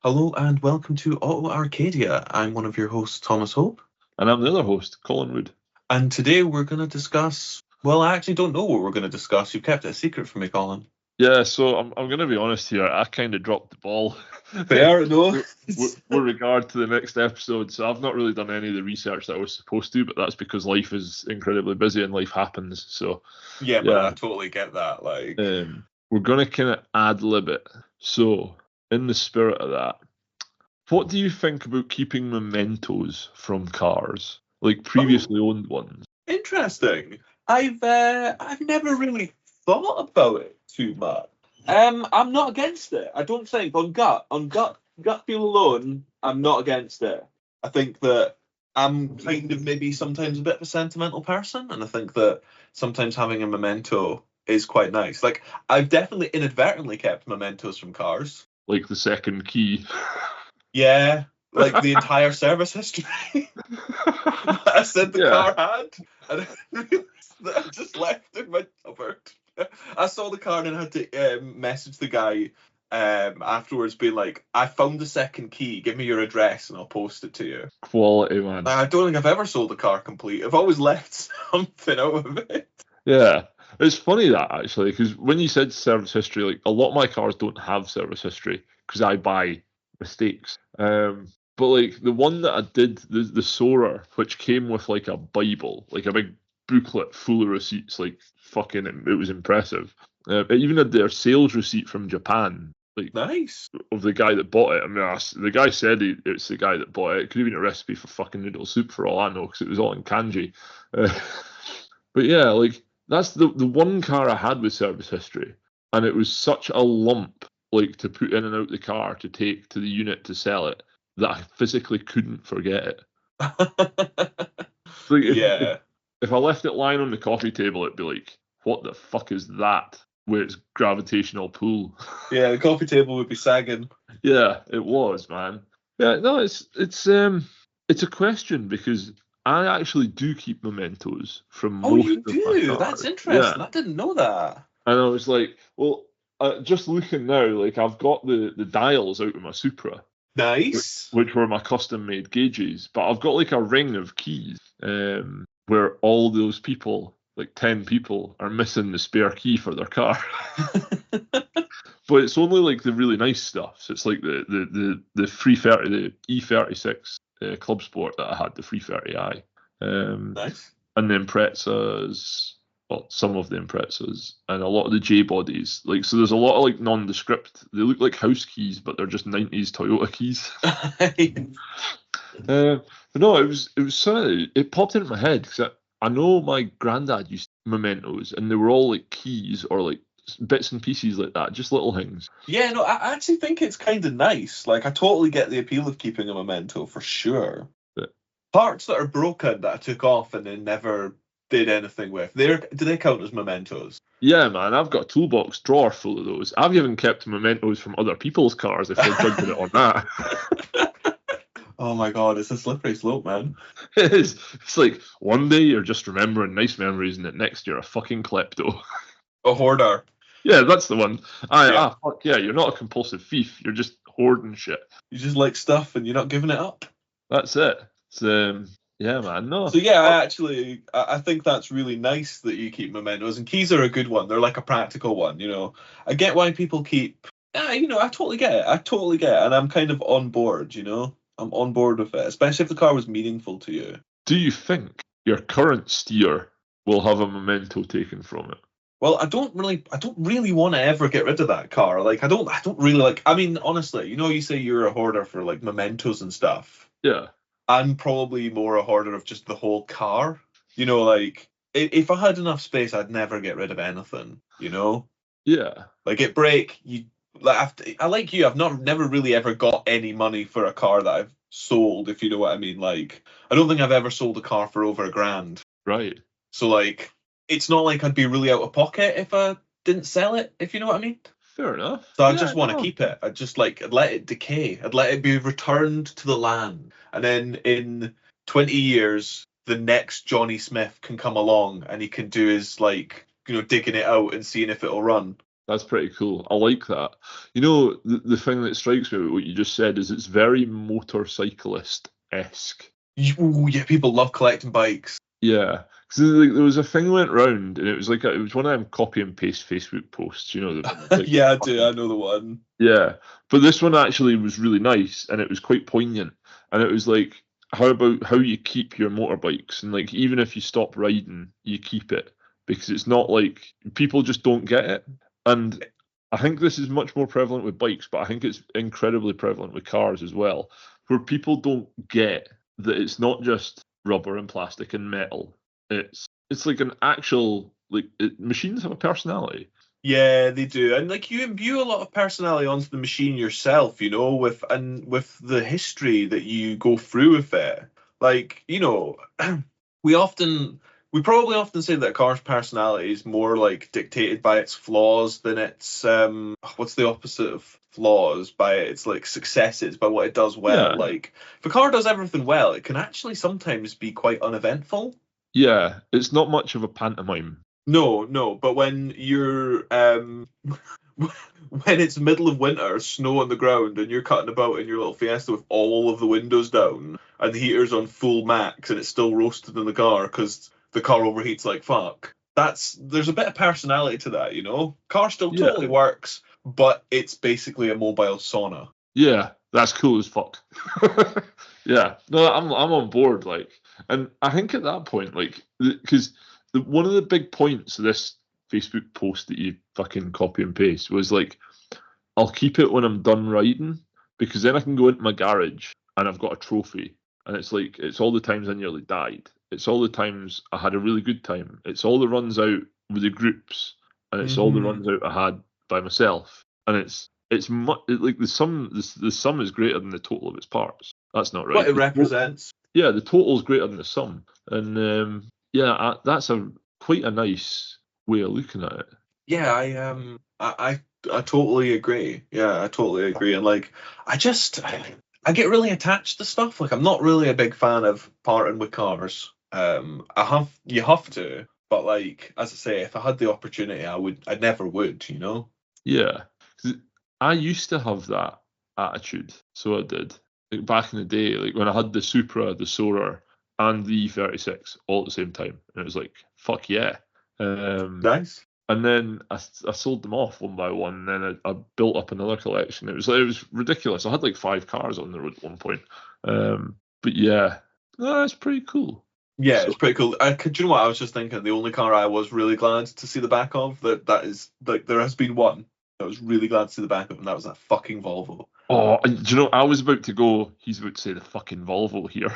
Hello and welcome to Auto Arcadia. I'm one of your hosts, Thomas Hope, And I'm the other host, Colin Wood. and today we're going to discuss. Well, I actually don't know what we're going to discuss. You've kept it a secret from me, Colin. Yeah, so I'm going to be honest here. I kind of dropped the ball Fair, no. with regard to the next episode. So I've not really done any of the research that I was supposed to, but that's because life is incredibly busy and life happens. So Yeah, man, yeah, I totally get that. Like, we're going to kind of ad lib it. So in the spirit of that, what do you think about keeping mementos from cars, like previously owned ones? interesting. I've never really thought about it too much. I'm not against it. I don't think on gut feel alone, I'm not against it. I think that I'm kind of maybe sometimes a bit of a sentimental person, and I think that sometimes having a memento is quite nice. Like I've definitely inadvertently kept mementos from cars. Like the second key. Yeah, like the entire service history I said the car had, and I realized that I just left in my cupboard. I saw the car and I had to message the guy afterwards, being like, "I found the second key. Give me your address and I'll post it to you." Quality, man. I don't think I've ever sold a car complete. I've always left something out of it. Yeah, it's funny that actually, because when you said service history, like a lot of my cars don't have service history because I buy mistakes. But like the one that I did, the Soarer, which came with like a Bible, like a big booklet full of receipts, like fucking, it was impressive. It even had their sales receipt from Japan, like Nice. of the guy that bought it. I mean, the guy said it's the guy that bought it. It could have been a recipe for fucking noodle soup for all I know, because it was all in kanji. Uh, but yeah, like that's the one car I had with service history, and it was such a lump, like to put in and out the car to take to the unit to sell it, that I physically couldn't forget it. Like Yeah. if I left it lying on the coffee table, it'd be like, what the fuck is that? With its gravitational pull. Yeah, the coffee table would be sagging. Yeah, it was, man. Yeah, no, it's a question because I actually do keep mementos from Oh, most you of my do? That's cars. Yeah, interesting. I didn't know that. and I was like, well, just looking now, like I've got the dials out of my Supra, Nice. which were my custom made gauges, but I've got like a ring of keys, where all those people, like 10 people, are missing the spare key for their car. But it's only like the really nice stuff. So it's like the 330, the E36 Club Sport that I had, the 330i, Nice. and the Imprezas, well, some of the Imprezas, and a lot of the J bodies. Like, so there's a lot of like nondescript. They look like house keys, but they're just 90s Toyota keys. But no, it was something. It popped into my head because I know my granddad used mementos, and they were all like keys or like bits and pieces like that, just little things. Yeah, no, I actually think it's kind of nice. Like, I totally get the appeal of keeping a memento for sure. But Parts that are broken that I took off and then never did anything with, do they count as mementos? yeah, man, I've got a toolbox drawer full of those. I've even kept mementos from other people's cars if we're judging it on that. Oh my god, it's a slippery slope, man. It is. It's like one day you're just remembering nice memories, and the next you're a fucking klepto. A hoarder. Yeah, that's the one. Yeah. Fuck yeah, you're not a compulsive thief. You're just hoarding shit. You just like stuff and you're not giving it up. That's it. It's, yeah, man. No. So yeah, I think that's really nice that you keep mementos, and keys are a good one. They're like a practical one, you know. I get why people keep. You know, I totally get it. I totally get it, and I'm kind of on board. You know, I'm on board with it, especially if the car was meaningful to you. Do you think your current steer will have a memento taken from it? Well, I don't really want to ever get rid of that car. Like, I don't really like. I mean, honestly, you know, you say you're a hoarder for like mementos and stuff. Yeah. I'm probably more a hoarder of just the whole car. You know, like if I had enough space, I'd never get rid of anything. You know, Yeah. like at break, you like I like you. I've never really ever got any money for a car that I've sold. If you know what I mean. Like, I don't think I've ever sold a car for over $1,000. Right. So like, it's not like I'd be really out of pocket if I didn't sell it. If you know what I mean. Fair enough. So I Yeah, just want to no. keep it. I'd let it decay. I'd let it be returned to the land. And then in 20 years, the next Johnny Smith can come along and he can do his like, you know, digging it out and seeing if it'll run. That's pretty cool. I like that. You know, the thing that strikes me about what you just said is it's very motorcyclist-esque. Ooh, yeah, people love collecting bikes. Yeah, because like, there was a thing went round, and it was like it was one of them copy and paste Facebook posts. You know, like, Yeah, I do. I know the one. yeah, but this one actually was really nice, and it was quite poignant. And it was like, how about how you keep your motorbikes, and like even if you stop riding, you keep it because it's not like people just don't get it. And I think this is much more prevalent with bikes, but I think it's incredibly prevalent with cars as well, where people don't get that it's not just rubber and plastic and metal. It's like an actual machines have a personality. Yeah, they do, and like you imbue a lot of personality onto the machine yourself, you know, with the history that you go through with it. Like, you know, we often we probably often say that a car's personality is more like dictated by its flaws than its what's the opposite of flaws? By its like successes, by what it does well. Yeah, Like if a car does everything well, it can actually sometimes be quite uneventful. yeah. It's not much of a pantomime. No, no, but when you're when it's middle of winter, snow on the ground, and you're cutting about in your little Fiesta with all of the windows down and the heater's on full max and it's still roasted in the car because the car overheats like fuck. There's a bit of personality to that, you know? Car still Yeah, totally works, but it's basically a mobile sauna. yeah. That's cool as fuck. Yeah, no, I'm on board. Like, and I think at that point, like, because one of the big points of this Facebook post that you fucking copy and paste was like, I'll keep it when I'm done riding because then I can go into my garage and I've got a trophy. And it's like, it's all the times I nearly died. It's all the times I had a really good time. It's all the runs out with the groups, and it's all the Mm-hmm. runs out I had by myself. And it's much like the sum is greater than the total of its parts. That's not What right. it represents. Yeah, the total is greater than the sum, and yeah, that's a quite a nice way of looking at it. Yeah, I totally agree. Yeah, I totally agree. And like I get really attached to stuff. Like I'm not really a big fan of parting with cars. You have to, but like as I say, if I had the opportunity, I never would, you know? Yeah, 'cause I used to have that attitude, so I did. Like back in the day, like when I had the Supra, the Soarer, and the E36 all at the same time, and it was like, fuck yeah. Nice. And then I sold them off one by one, and then I built up another collection. It was ridiculous. I had like 5 cars on the road at one point. But yeah, no, it's pretty cool. Yeah, So it's pretty cool. Do you know what I was just thinking? The only car I was really glad to see the back of that is like there has been one I was really glad to see the back of, and that was that fucking Volvo. oh, and do you know, I was about to go, he's about to say the fucking Volvo here.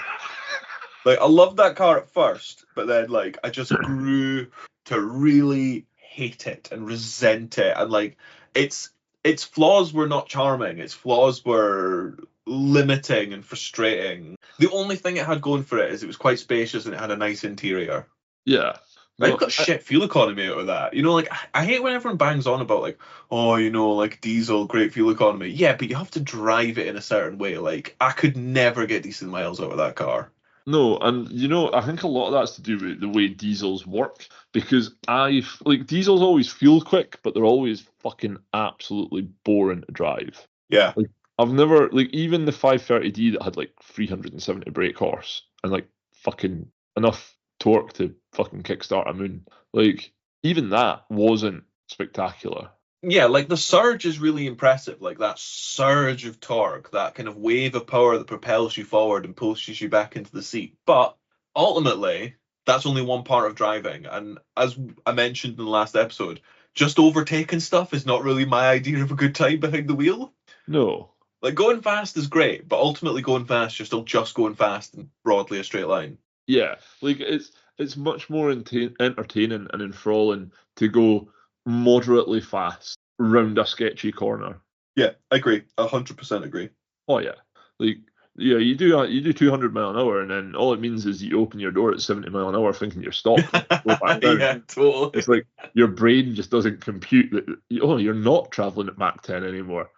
Like I loved that car at first, but then like I just grew to really hate it and resent it, and like its its flaws were not charming. Its flaws were limiting and frustrating. The only thing it had going for it is it was quite spacious and it had a nice interior. Yeah. I've No, got shit fuel economy out of that. You know, like I hate when everyone bangs on about like, oh, you know, like diesel, great fuel economy. Yeah, but you have to drive it in a certain way. Like I could never get decent miles out of that car. no, and you know, I think a lot of that's to do with the way diesels work because diesels always feel quick, but they're always fucking absolutely boring to drive. Yeah. Like I've never like even the 530D that had like 370 brake horse and like fucking enough torque to fucking kickstart a moon. Like even that wasn't spectacular. Yeah, like the surge is really impressive. Like that surge of torque, that kind of wave of power that propels you forward and pushes you back into the seat. But ultimately, that's only one part of driving. And as I mentioned in the last episode, just overtaking stuff is not really my idea of a good time behind the wheel. No. Like going fast is great, but ultimately going fast, you're still just going fast in broadly a straight line. Yeah, like it's much more entertaining and enthralling to go moderately fast round a sketchy corner. Yeah, I agree. 100% agree. Oh yeah, like yeah, you do 200 mile an hour, and then all it means is you open your door at 70 mile an hour, thinking you're stopped, and go back down. Yeah, totally. It's like your brain just doesn't compute that. Oh, you're not traveling at Mach 10 anymore.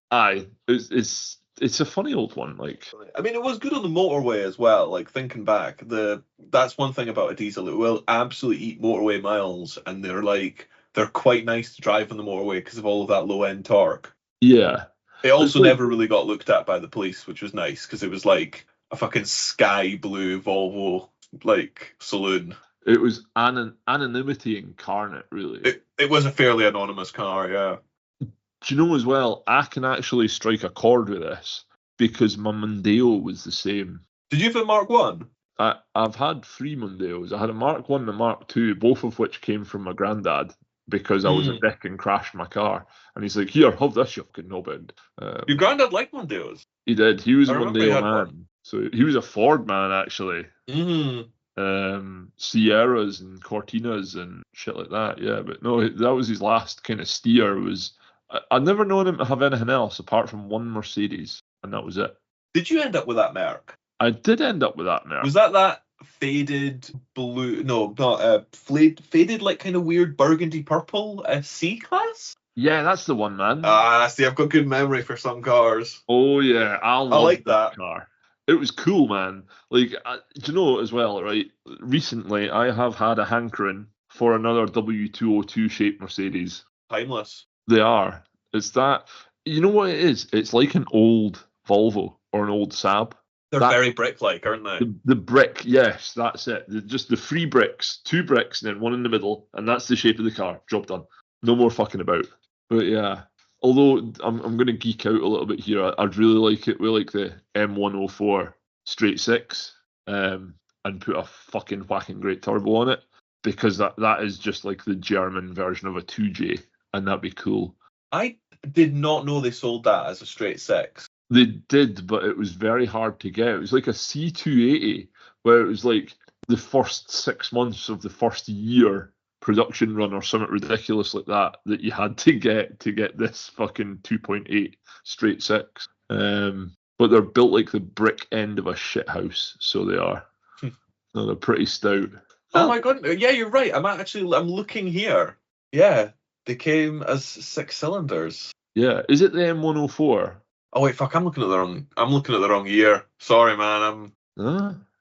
Aye, it's a funny old one. Like I mean, it was good on the motorway as well. Like thinking back, that's one thing about a diesel. It will absolutely eat motorway miles, and they're quite nice to drive on the motorway because of all of that low-end torque. Yeah. It also It's like- never really got looked at by the police, which was nice because it was like a fucking sky blue Volvo like saloon. It was anonymity incarnate, really. It was a fairly anonymous car, yeah. Do you know as well, I can actually strike a chord with this because my Mondeo was the same. Did you have a Mark 1? I've had 3 Mondeos. I had a Mark 1 and a Mark 2, both of which came from my granddad because I was a dick and crashed my car. And he's like, here, have this, you fucking knobhead. Your granddad liked Mondeos. He did. He was I a remember he Mondeo had man. one. So he was a Ford man, actually. Sierras and Cortinas and shit like that. Yeah, but no, that was his last kind of steer. I'd never known him to have anything else apart from one Mercedes, and that was it. Did you end up with that Merc? I did end up with that Merc. Was that faded blue? No, not faded like kind of weird burgundy purple C class? Yeah, that's the one, man. See, I've got good memory for some cars. Oh yeah, I like that car. It was cool, man. Like, do you know as well, right? Recently, I have had a hankering for another W202 shaped Mercedes. Timeless. They are. It's that. You know what it is? It's like an old Volvo or an old Saab. They're very brick-like, aren't they? The brick, yes, that's it. Just the 3 bricks, 2 bricks, and then one in the middle, and that's the shape of the car. Job done. No more fucking about. But yeah, although I'm going to geek out a little bit here, I'd really like it with like the M104 straight 6, and put a fucking whacking great turbo on it, because that is just like the German version of a 2J, and that'd be cool. I did not know they sold that as a straight 6. They did, but it was very hard to get. It was like a C280, where it was like the first 6 months of the first year production run or something ridiculous like that you had to get this fucking 2.8 straight 6. But they're built like the brick end of a shit house, so they are. No, they're pretty stout. Oh my god! Yeah, you're right. I'm looking here. Yeah, they came as 6 cylinders. Yeah, is it the M104? Oh wait, fuck! I'm looking at the wrong year. Sorry, man.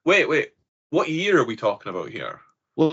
Wait. What year are we talking about here? Well,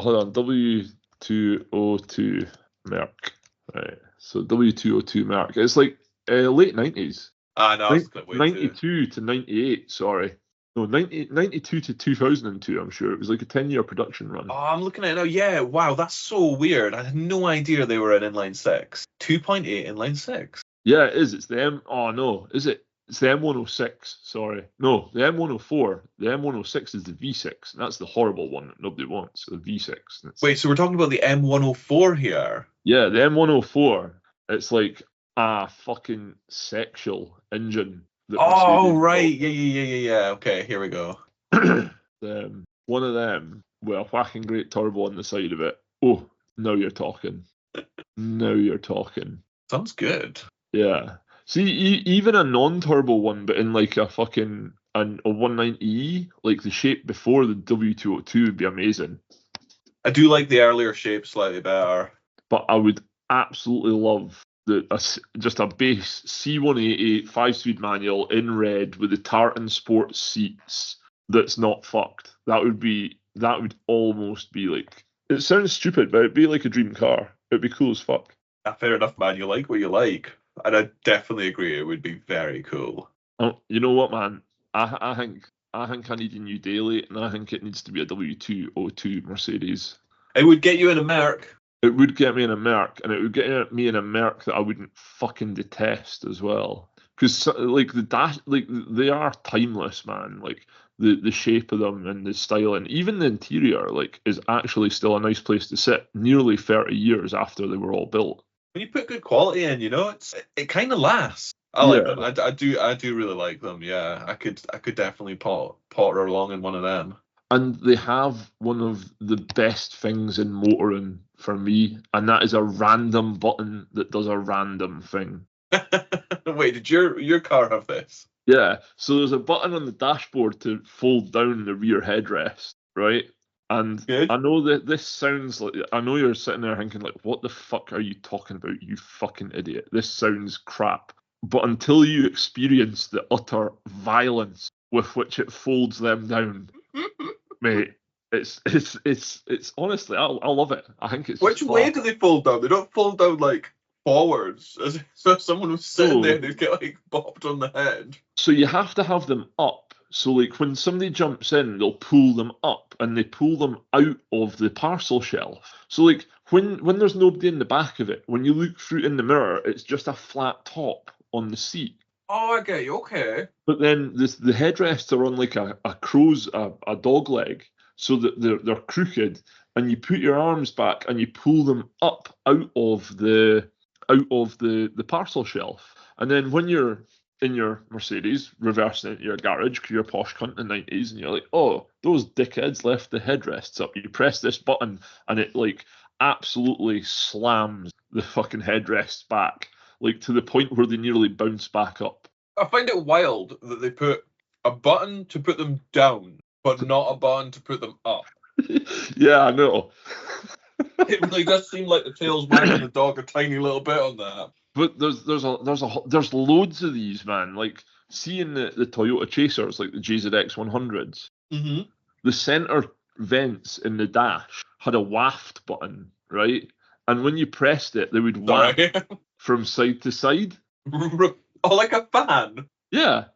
hold on. W202 Merc. Right. So W202 Merc. It's like late 90s. No, I was looking at 92 to 98. Sorry. No, 92 to 2002. I'm sure it was like a 10-year production run. Oh, I'm looking at it now. Yeah, wow, that's so weird. I had no idea they were an inline 6. 2.8 inline 6. Yeah, it is. It's the M. Oh no, is it? It's the M106. Sorry, no, the M104. The M106 is the V6. And that's the horrible one that nobody wants. The V6. Wait, so we're talking about the M104 here? Yeah, the M104. It's like a fucking sexual engine. Oh right, yeah. Okay, here we go. One of them with a whacking great turbo on the side of it. Oh, now you're talking. Sounds good. Yeah. See, even a non-turbo one, but in like a fucking a 190E, like the shape before the W202 would be amazing. I do like the earlier shape slightly better. But I would absolutely love just a base C180 5-speed manual in red with the tartan sports seats that's not fucked. That would almost be like, it sounds stupid, but it'd be like a dream car. It'd be cool as fuck. Yeah, fair enough, man. You like what you like. And I definitely agree it would be very cool. Oh, you know what, man? I think I need a new daily, and I think it needs to be a W202 Mercedes. It would get you in a Merc. It would get me in a Merc, and it would get me in a Merc that I wouldn't fucking detest as well. Because like the dash, like they are timeless, man. Like the shape of them and the style, and even the interior, like, is actually still a nice place to sit. Nearly 30 years after they were all built. When you put good quality in, it kind of lasts. I like them. I do really like them. Yeah, I could definitely potter along in one of them. And they have one of the best things in motoring for me, and that is a random button that does a random thing. Wait, did your car have this? Yeah, so there's a button on the dashboard to fold down the rear headrest, right? And Good. I know that this sounds like, I know you're sitting there thinking like, what the fuck are you talking about, you fucking idiot? This sounds crap. But until you experience the utter violence with which it folds them down, mate, It's honestly, I love it. I think it's Which just way class. do they fold down? They don't fold down like forwards, as if someone was sitting there So and they'd get like bopped on the head. so you have to have them up. So like when somebody jumps in, they'll pull them up and they pull them out of the parcel shelf. So like when there's nobody in the back of it, when you look through in the mirror, it's just a flat top on the seat. Oh, I get you. Okay. But then the headrests are on like a dog leg, so that they're crooked, and you put your arms back and you pull them up out of the parcel shelf. And then when you're in your Mercedes, reversing into your garage because you're a posh cunt in the 90s, and you're like, oh, those dickheads left the headrests up. You press this button and it like absolutely slams the fucking headrests back, like to the point where they nearly bounce back up. I find it wild that they put a button to put them down, but not a button to put them up. Yeah, I know. It really does seem like the tail's wagging the dog a tiny little bit on that. But there's loads of these, man. Like seeing the Toyota Chasers, like the JZX 100s, Mm-hmm. the center vents in the dash had a waft button, right? And when you pressed it, they would waft Sorry. from side to side. Oh, like a fan. Yeah,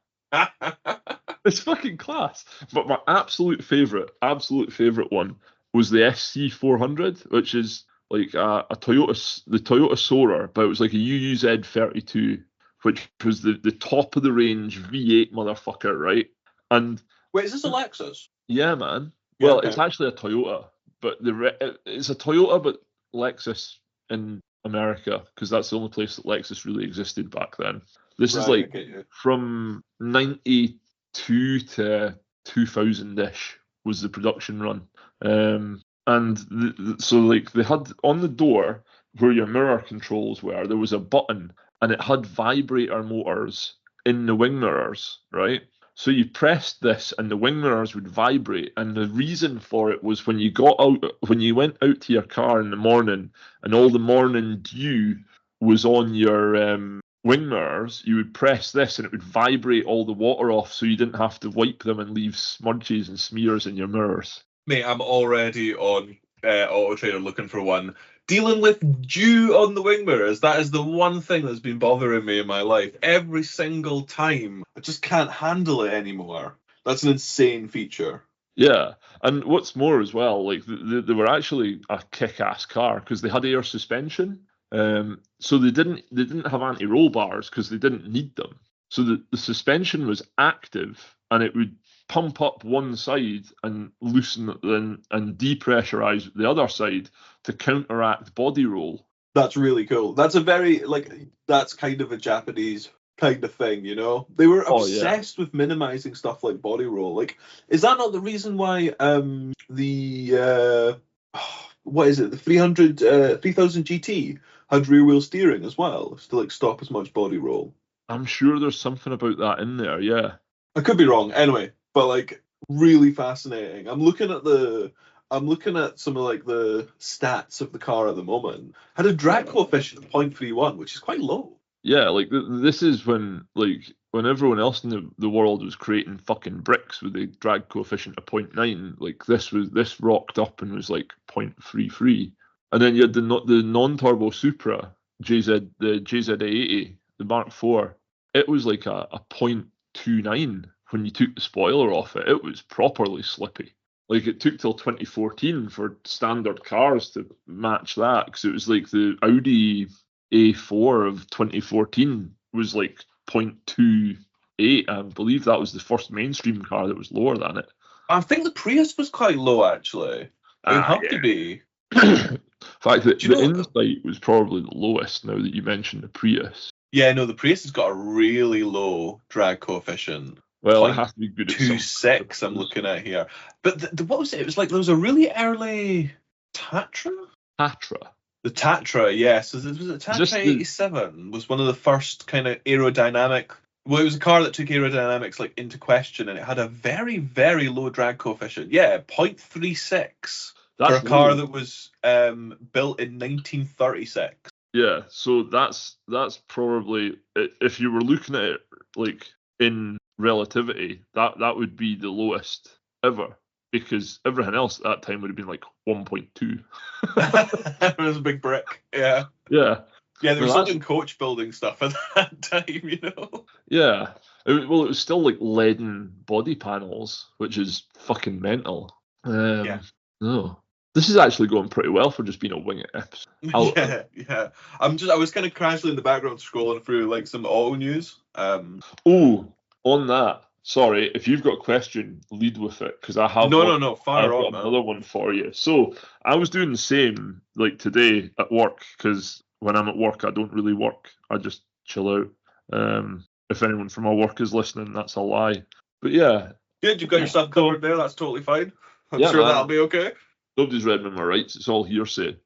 it's fucking class. But my absolute favorite one was the SC 400, which is like a Toyota, the Toyota Soarer, but it was like a UUZ 32, which was the top of the range V8 motherfucker, right? And Wait, is this a Lexus? yeah, man. Yeah, Well, okay. it's actually a Toyota, but it's a Toyota, but Lexus in America, because that's the only place that Lexus really existed back then. This is Right, I like get you. from 92 to 2000-ish was the production run. And so like they had on the door where your mirror controls were, there was a button and it had vibrator motors in the wing mirrors, right? So you pressed this and the wing mirrors would vibrate. And the reason for it was when you went out to your car in the morning and all the morning dew was on your wing mirrors, you would press this and it would vibrate all the water off so you didn't have to wipe them and leave smudges and smears in your mirrors. Mate, I'm already on Auto Trader looking for one. Dealing with dew on the wing mirrors, that is the one thing that's been bothering me in my life. Every single time. I just can't handle it anymore. That's an insane feature. Yeah, and what's more as well, like they were actually a kick-ass car because they had air suspension. So they didn't have anti-roll bars because they didn't need them. So the suspension was active and it would pump up one side and loosen it and depressurize the other side to counteract body roll. That's really cool. That's a very, that's kind of a Japanese kind of thing, you know? They were Oh yeah. obsessed with minimizing stuff like body roll. Like, is that not the reason why what is it, the 3000 GT had rear wheel steering as well, to like stop as much body roll? I'm sure there's something about that in there, yeah. I could be wrong, anyway, but like really fascinating. I'm looking at some of like the stats of the car at the moment. Had a drag coefficient of 0.31, which is quite low. Yeah, like this is when everyone else in the world was creating fucking bricks with a drag coefficient of 0.9. Like this rocked up and was like 0.33. And then you had the non-turbo Supra the JZA80, the Mark IV. It was like a 0.29 when you took the spoiler off it. It was properly slippy. Like it took till 2014 for standard cars to match that, because it was like the Audi A4 of 2014 was like 0.28. I believe that was the first mainstream car that was lower than it. I think the Prius was quite low, actually. It would have to be. In fact, the Insight was probably the lowest, now that you mentioned the Prius. Yeah, no, the Prius has got a really low drag coefficient. Well, it has to be good at 2.6 I'm looking at here. But what was it? It was like there was a really early Tatra? The Tatra, yes. Was it Tatra 87? Was one of the first kind of aerodynamic... Well, it was a car that took aerodynamics like into question, and it had a very, very low drag coefficient. Yeah, 0.36 for a car that was built in 1936. Yeah, so that's probably, if you were looking at it like in relativity, that would be the lowest ever. because everything else at that time would have been like 1.2. It was a big brick. Yeah. Yeah. Yeah, they were No, still that's- doing coach building stuff at that time, you know. Yeah. It was still like leaden body panels, which is fucking mental. Yeah. No. This is actually going pretty well for just being a wing it episode. Yeah. I was kind of casually in the background scrolling through like some auto news. Oh, on that. Sorry, if you've got a question, lead with it, because I have No, fire I've on, got man. another one for you. So I was doing the same like today at work, because when I'm at work, I don't really work. I just chill out. If anyone from my work is listening, that's a lie. But yeah, Good, you've got your stuff covered there. That's totally fine. I'm Yeah, sure man. that'll be okay. Nobody's read me my rights. It's all hearsay.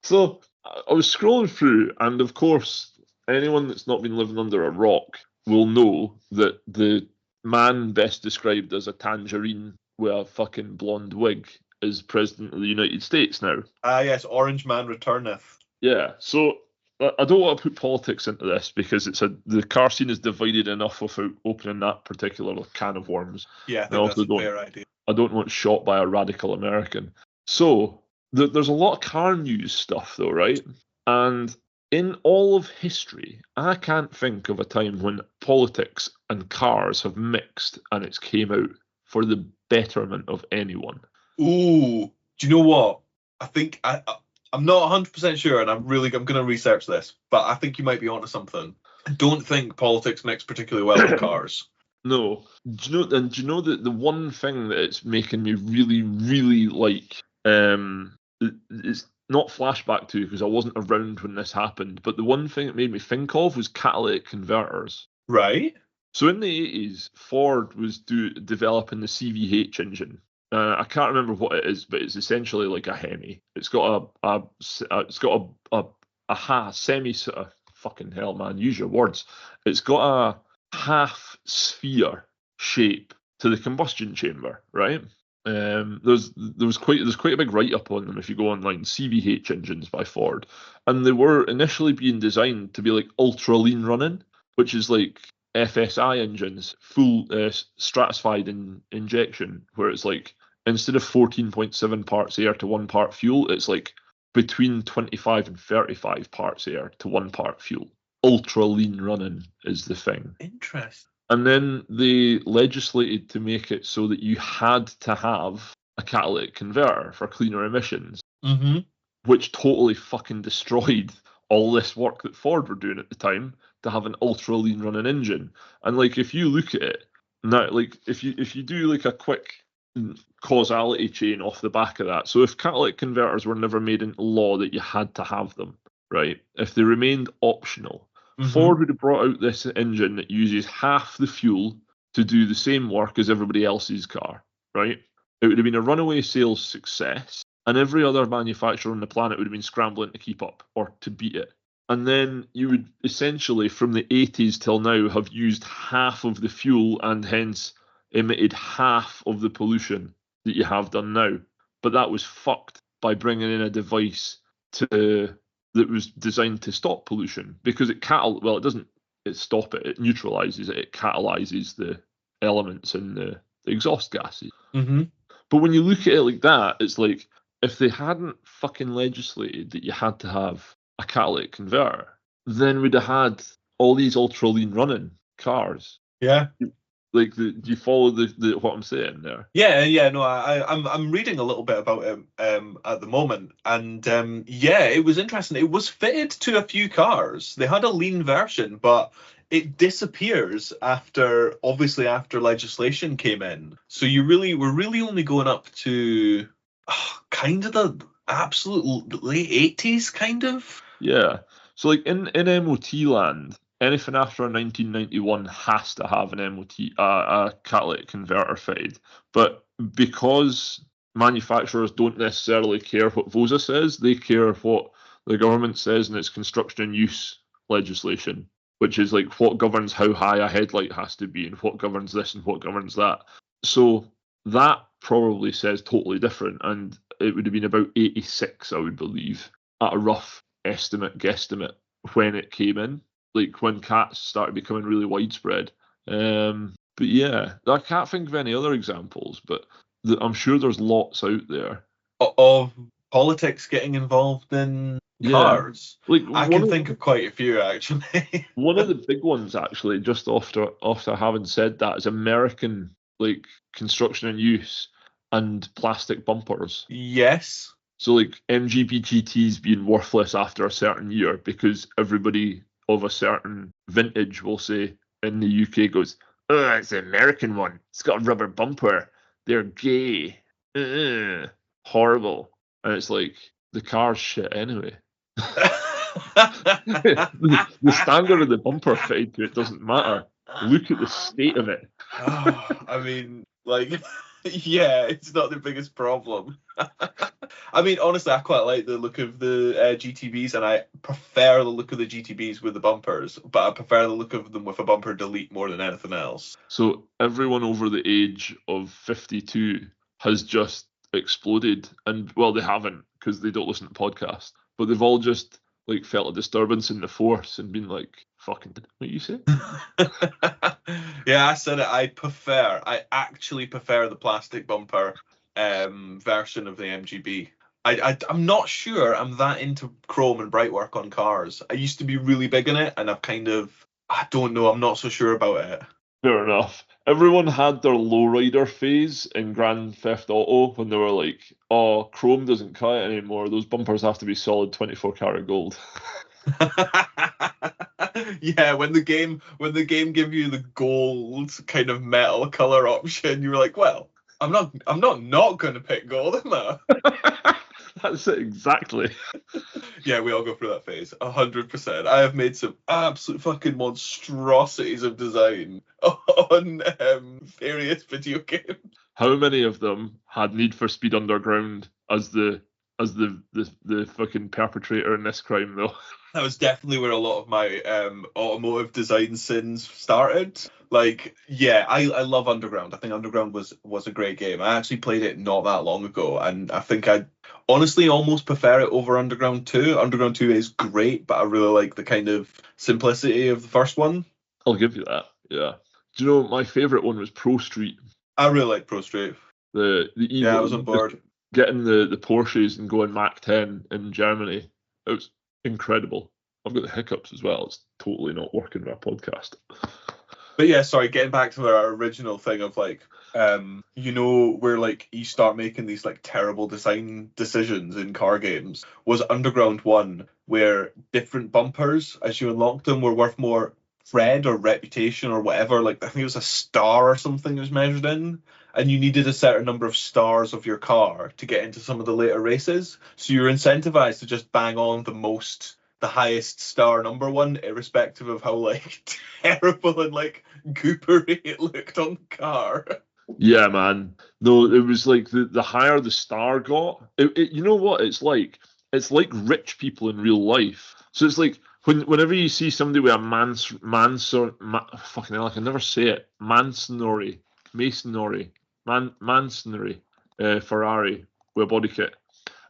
So I was scrolling through, and of course, anyone that's not been living under a rock will know that the man best described as a tangerine with a fucking blonde wig is president of the United States now. Ah, yes, Orange Man returneth. Yeah, so I don't want to put politics into this, because the car scene is divided enough without opening that particular can of worms. Yeah, I think that's a fair idea. I don't want shot by a radical American. So there's a lot of car news stuff, though, right? And in all of history, I can't think of a time when politics and cars have mixed and it's came out for the betterment of anyone. Ooh, do you know what? I think I'm not 100% sure, and I'm going to research this, but I think you might be onto something. I don't think politics mix particularly well with cars. No. Do you know that the one thing that it's making me really, really like, it's not flashback to, because I wasn't around when this happened, but the one thing it made me think of was catalytic converters. Right? So in the 80s, Ford was developing the CVH engine. I can't remember what it is, but it's essentially like a Hemi. It's got a semi sort of, fucking hell, man, use your words. It's got a half sphere shape to the combustion chamber, right? There's quite a big write up on them if you go online. CVH engines by Ford, and they were initially being designed to be like ultra lean running, which is like FSI engines, full stratified injection, where it's like instead of 14.7 parts air to 1 part fuel, it's like between 25 and 35 parts air to 1 part fuel. Ultra lean running is the thing. Interesting. And then they legislated to make it so that you had to have a catalytic converter for cleaner emissions, which totally fucking destroyed all this work that Ford were doing at the time to have an ultra lean running engine. And like, if you look at it now, like if you do like a quick causality chain off the back of that, so if catalytic converters were never made into law that you had to have them, right? If they remained optional, Ford would have brought out this engine that uses half the fuel to do the same work as everybody else's car, right? It would have been a runaway sales success, and every other manufacturer on the planet would have been scrambling to keep up or to beat it. And then you would essentially, from the 80s till now, have used half of the fuel and hence emitted half of the pollution that you have done now. But that was fucked by bringing in a device that was designed to stop pollution, because it doesn't stop it, it neutralizes it, it catalyzes the elements in the exhaust gases. But when you look at it like that, it's like, if they hadn't fucking legislated that you had to have a catalytic converter, then we'd have had all these ultra lean running cars. Yeah. Like, do you follow the what I'm saying there? Yeah. No, I'm reading a little bit about it at the moment, and yeah, it was interesting. It was fitted to a few cars. They had a lean version, but it disappears after legislation came in. So we're really only going up to kind of the absolute late 80s, kind of. Yeah. So like in MOT land, anything after 1991 has to have an MOT, a catalytic converter fitted. But because manufacturers don't necessarily care what VOSA says, they care what the government says in its construction and use legislation, which is like what governs how high a headlight has to be and what governs this and what governs that. So that probably says totally different, and it would have been about 86, I would believe, at a rough guesstimate, when it came in, like when cats started becoming really widespread. But yeah, I can't think of any other examples, but I'm sure there's lots out there. Of politics getting involved in Yeah, cars. like I can think of quite a few, actually. one of the big ones, actually, just after having said that, is American like construction and use and plastic bumpers. Yes. So like MGBGTs being worthless after a certain year because everybody of a certain vintage will say in the UK goes, oh, it's the American one. It's got a rubber bumper. They're gay. Horrible. And it's like, the car's shit anyway. The standard of the bumper fitted to it doesn't matter. Look at the state of it. I mean, like, yeah, it's not the biggest problem. I mean, honestly, I quite like the look of the GTBs, and I prefer the look of the GTBs with the bumpers, but I prefer the look of them with a bumper delete more than anything else. So everyone over the age of 52 has just exploded, and well, they haven't because they don't listen to podcasts, but they've all just like felt a disturbance in the force and been like, "Fucking, what you say?" Yeah, I said it. I actually prefer the plastic bumper version of the MGB. I'm not sure I'm that into chrome and bright work on cars. I used to be really big in it, and I don't know, I'm not so sure about it. Fair enough. Everyone had their lowrider phase in Grand Theft Auto when they were like, "Oh, chrome doesn't cut it anymore. Those bumpers have to be solid 24 karat gold." Yeah, when the game give you the gold kind of metal color option, you were like, well, I'm not going to pick gold, am I? That's it exactly. Yeah, we all go through that phase, 100%. I have made some absolute fucking monstrosities of design on various video games. How many of them had Need for Speed Underground as the fucking perpetrator in this crime though? That was definitely where a lot of my automotive design sins started. Like, yeah, I love Underground. I think Underground was a great game. I actually played it not that long ago, and I think I honestly almost prefer it over Underground 2. Underground 2 is great, but I really like the kind of simplicity of the first one. I'll give you that. Yeah. Do you know my favourite one was Pro Street? I really like Pro Street. The Yeah, I evil was on board. getting the Porsches and going Mach 10 in Germany. It was incredible. I've got the hiccups as well. It's totally not working with our podcast. But yeah, sorry, getting back to our original thing of like, where like you start making these like terrible design decisions in car games, was Underground 1, where different bumpers, as you unlocked them, were worth more cred or reputation or whatever. Like, I think it was a star or something it was measured in, and you needed a certain number of stars of your car to get into some of the later races. So you're incentivized to just bang on the highest star number one, irrespective of how like terrible and like goopery it looked on the car. Yeah, man. No, it was like the higher the star got, you know what it's like? It's like rich people in real life. So it's like whenever you see somebody with a fucking hell, I can never say it. Masonry Ferrari with a body kit.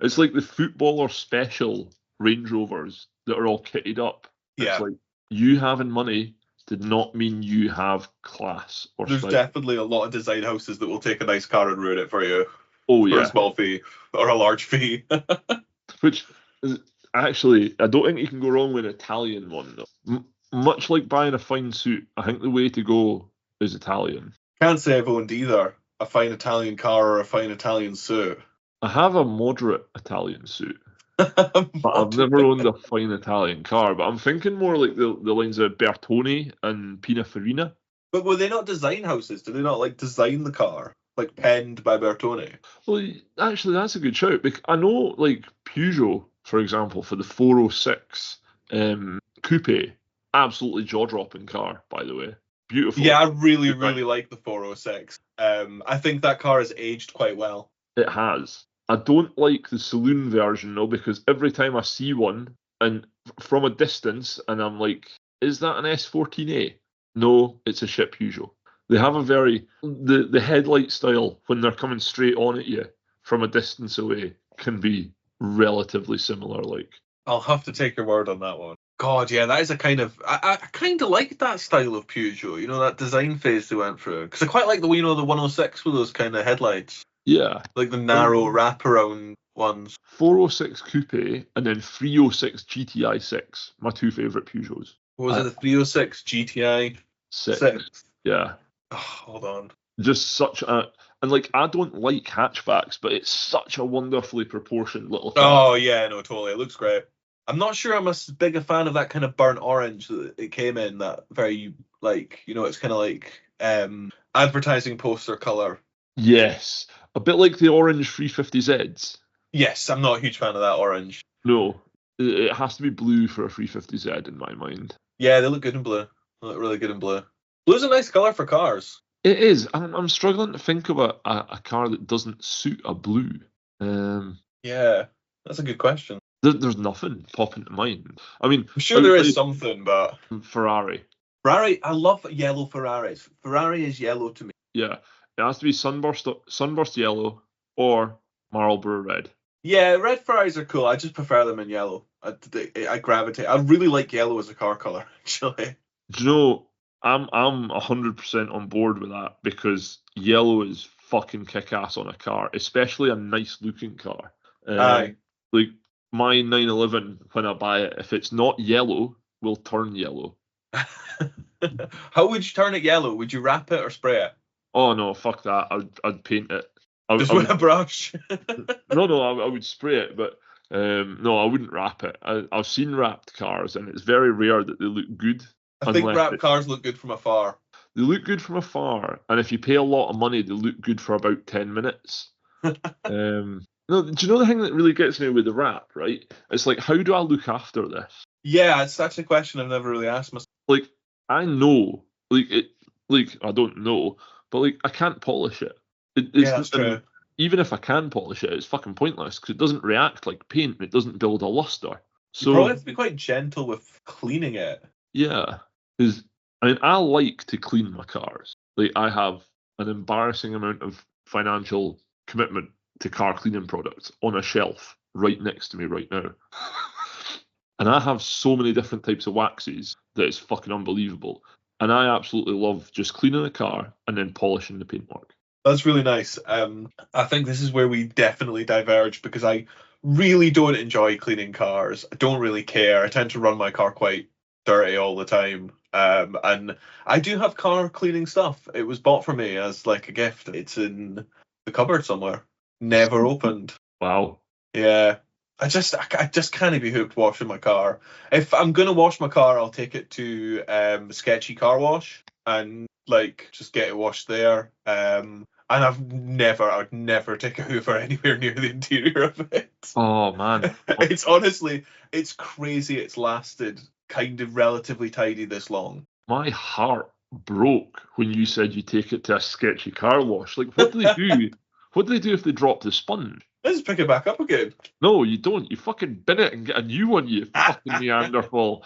It's like the footballer special Range Rovers that are all kitted up. Yeah. It's like you having money did not mean you have class or There's style. definitely a lot of design houses that will take a nice car and ruin it for you. Oh for yeah, a small fee or a large fee. which is actually I don't think you can go wrong with an Italian one though. Much like buying a fine suit, I think the way to go is Italian. Can't say I've owned either a fine Italian car or a fine Italian suit. I have a moderate Italian suit, but I've never owned a fine Italian car. But I'm thinking more like the lines of Bertone and Pininfarina. But were they not design houses? Did they not like design the car? Like penned by Bertone? Well, actually, that's a good shout. I know, like Peugeot, for example, for the 406 coupe, absolutely jaw-dropping car, by the way. Beautiful. Yeah, I really like the 406. I think that car has aged quite well. It has. I don't like the saloon version though, because every time I see one and from a distance, and I'm like, is that an S14A? No, it's a ship Peugeot. They have a the headlight style when they're coming straight on at you from a distance away can be relatively similar. Like, I'll have to take your word on that one. God, yeah, that is a kind of I kind of like that style of Peugeot. You know, that design phase they went through, because I quite like the the 106 with those kind of headlights, Yeah. like the narrow wraparound ones. 406 Coupe and then 306 GTI 6, my two favourite Peugeots. What was it, the 306 GTI 6. 6? Yeah. Oh, hold on. Just such a, and like, I don't like hatchbacks, but it's such a wonderfully proportioned little car. Oh yeah, no, totally. It looks great. I'm not sure I'm as big a fan of that kind of burnt orange that it came in. That very like, it's kind of like advertising poster color. Yes. A bit like the orange 350Zs. Yes, I'm not a huge fan of that orange. No, it has to be blue for a 350Z in my mind. Yeah, they look good in blue. They look really good in blue. Blue's a nice color for cars. It is. I'm struggling to think of a car that doesn't suit a blue. Yeah, that's a good question. There's nothing popping to mind. I mean, I'm sure there is something, but Ferrari. Ferrari, I love yellow Ferraris. Ferrari is yellow to me. Yeah, it has to be sunburst yellow or Marlboro red. Yeah, red Ferraris are cool. I just prefer them in yellow. I gravitate. I really like yellow as a car color, actually. Do you know? I'm 100% on board with that because yellow is fucking kick ass on a car, especially a nice looking car. Aye. Like my 911, when I buy it, if it's not yellow, will turn yellow. How would you turn it yellow? Would you wrap it or spray it? Oh no, fuck that. I'd paint it. Just with a brush. No, I would spray it, but no, I wouldn't wrap it. I've seen wrapped cars, and it's very rare that they look good. I think wrapped cars look good from afar. They look good from afar, and if you pay a lot of money, they look good for about 10 minutes. No, do you know the thing that really gets me with the wrap, right? It's like, how do I look after this? Yeah, it's actually a question I've never really asked myself. Like, I know, I don't know, but like, I can't polish it. Yeah, that's true. Even if I can polish it, it's fucking pointless because it doesn't react like paint. It doesn't build a luster. So you probably have to be quite gentle with cleaning it. Yeah, because I like to clean my cars. Like, I have an embarrassing amount of financial commitment to car cleaning products on a shelf right next to me right now. And I have so many different types of waxes that it's fucking unbelievable. And I absolutely love just cleaning the car and then polishing the paintwork. That's really nice. I think this is where we definitely diverge because I really don't enjoy cleaning cars. I don't really care. I tend to run my car quite dirty all the time. And I do have car cleaning stuff. It was bought for me as like a gift. It's in the cupboard somewhere. Never opened. Wow. Yeah. I just can't be hooked washing my car. If I'm gonna wash my car, I'll take it to Sketchy Car Wash and like just get it washed there. And I would never take a Hoover anywhere near the interior of it. Oh man. It's crazy it's lasted kind of relatively tidy this long. My heart broke when you said you take it to a Sketchy Car Wash. Like, what do they do? What do they do if they drop the sponge? Let's pick it back up again. No, you don't. You fucking bin it and get a new one, you fucking Neanderthal.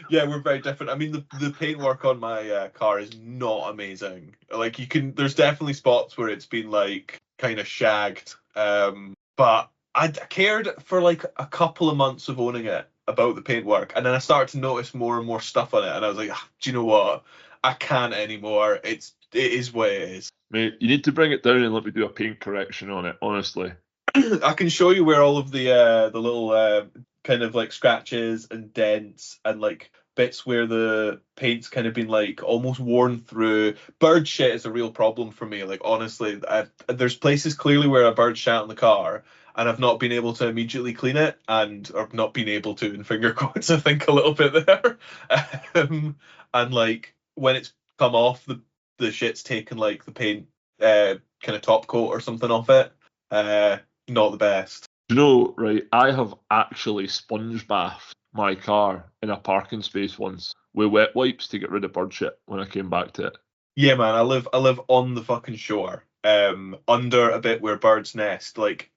Yeah, we're very different. I mean, the paintwork on my car is not amazing. Like, there's definitely spots where it's been like kind of shagged. But I cared for like a couple of months of owning it about the paintwork, and then I started to notice more and more stuff on it, and I was like, do you know what? I can't anymore. It is what it is. Mate, you need to bring it down and let me do a paint correction on it, honestly. I can show you where all of the little kind of like scratches and dents and like bits where the paint's kind of been like almost worn through. Bird shit is a real problem for me. Like, honestly, there's places clearly where a bird shat in the car and I've not been able to immediately clean it, or not been able to, in finger quotes, I think a little bit there. And like when it's come off, the shit's taken like the paint kind of top coat or something off it. Not the best. You know, right, I have actually sponge bathed my car in a parking space once with wet wipes to get rid of bird shit when I came back to it. Yeah, man, I live on the fucking shore, under a bit where birds nest. Like,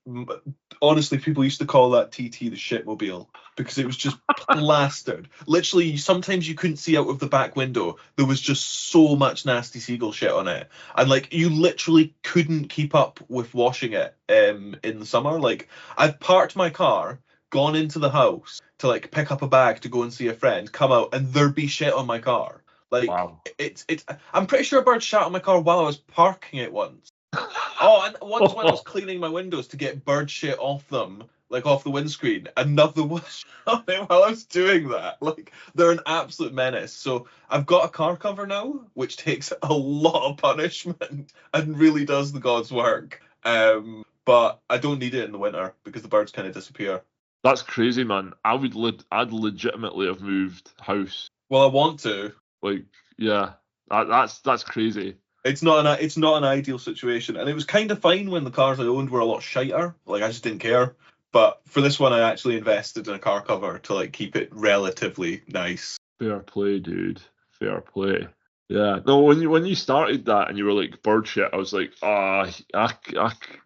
honestly, people used to call that TT the shitmobile because it was just plastered. Literally, sometimes you couldn't see out of the back window. There was just so much nasty seagull shit on it, and like you literally couldn't keep up with washing it in the summer. Like, I've parked my car, gone into the house, to like pick up a bag to go and see a friend, come out and there be shit on my car. Like Wow. it's I'm pretty sure a bird shat on my car while I was parking it once. Oh, and once when I was cleaning my windows to get bird shit off them, like off the windscreen, another one shot it while I was doing that. Like, they're an absolute menace. So I've got a car cover now, which takes a lot of punishment and really does the God's work. But I don't need it in the winter because the birds kind of disappear. That's crazy, man. I'd legitimately have moved house. Well, I want to. Like, yeah, that's crazy. It's not an ideal situation, and it was kind of fine when the cars I owned were a lot shiter. Like, I just didn't care. But for this one, I actually invested in a car cover to like keep it relatively nice. Fair play, dude. Fair play. Yeah. No, when you started that and you were like bird shit, I was like,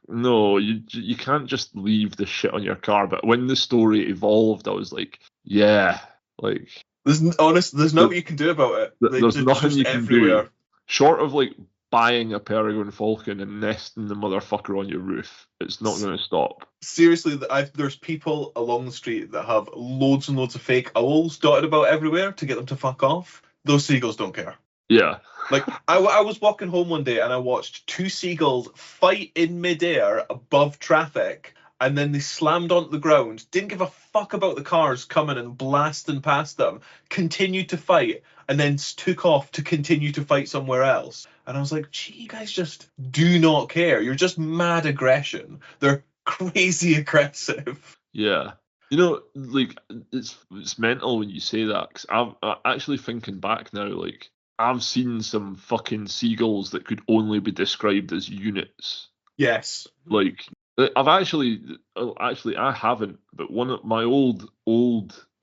no, you can't just leave the shit on your car. But when the story evolved, I was like, yeah, like There's nothing you can do about it. there's nothing you can everywhere. do short of like buying a peregrine falcon and nesting the motherfucker on your roof. It's not going to stop. Seriously, there's people along the street that have loads and loads of fake owls dotted about everywhere to get them to fuck off. Those seagulls don't care. Yeah. Like, I was walking home one day and I watched two seagulls fight in midair above traffic, and then they slammed onto the ground, didn't give a fuck about the cars coming and blasting past them, continued to fight, and then took off to continue to fight somewhere else. And I was like, gee, you guys just do not care. You're just mad aggression. They're crazy aggressive. Yeah. You know, like, it's mental when you say that, because I'm actually thinking back now, like, I've seen some fucking seagulls that could only be described as units. Yes. Like, I've actually I haven't, but one of my old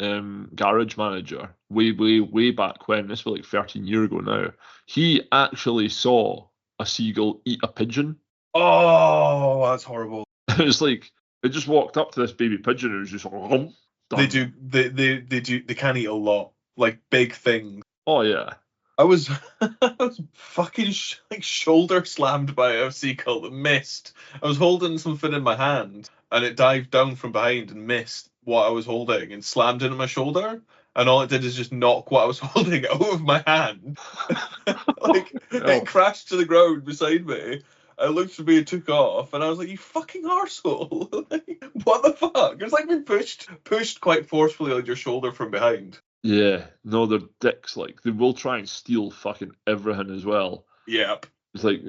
garage manager, way back when, this was like 13 years ago now, he actually saw a seagull eat a pigeon. Oh, that's horrible. It was like, it just walked up to this baby pigeon and it was just like, done. They can eat a lot, like big things. Oh yeah. I was fucking shoulder slammed by a seagull that missed. I was holding something in my hand and it dived down from behind and missed what I was holding and slammed into my shoulder. And all it did is just knock what I was holding out of my hand. Like, it crashed to the ground beside me. I looked at me and took off, and I was like, "You fucking arsehole!" Like, what the fuck? It's like being pushed quite forcefully on your shoulder from behind. Yeah, no, they're dicks. Like, they will try and steal fucking everything as well. Yep. It's like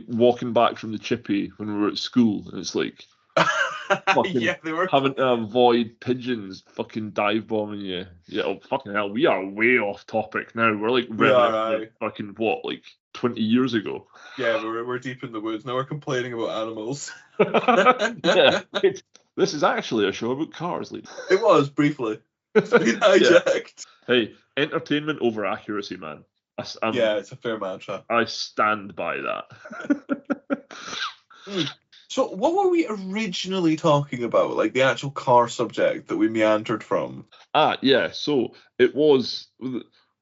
walking back from the chippy when we were at school, and it's like yeah, they were having to avoid pigeons fucking dive bombing you. Yeah, oh, fucking hell, we are way off topic now. We're like fucking what, like 20 years ago. Yeah, we're deep in the woods now. We're complaining about animals. Yeah, this is actually a show about cars, Lee. It was briefly. It's been hijacked. Yeah. Hey, entertainment over accuracy, man. Yeah, it's a fair mantra. I stand by that. So, what were we originally talking about? Like the actual car subject that we meandered from? Yeah. So it was,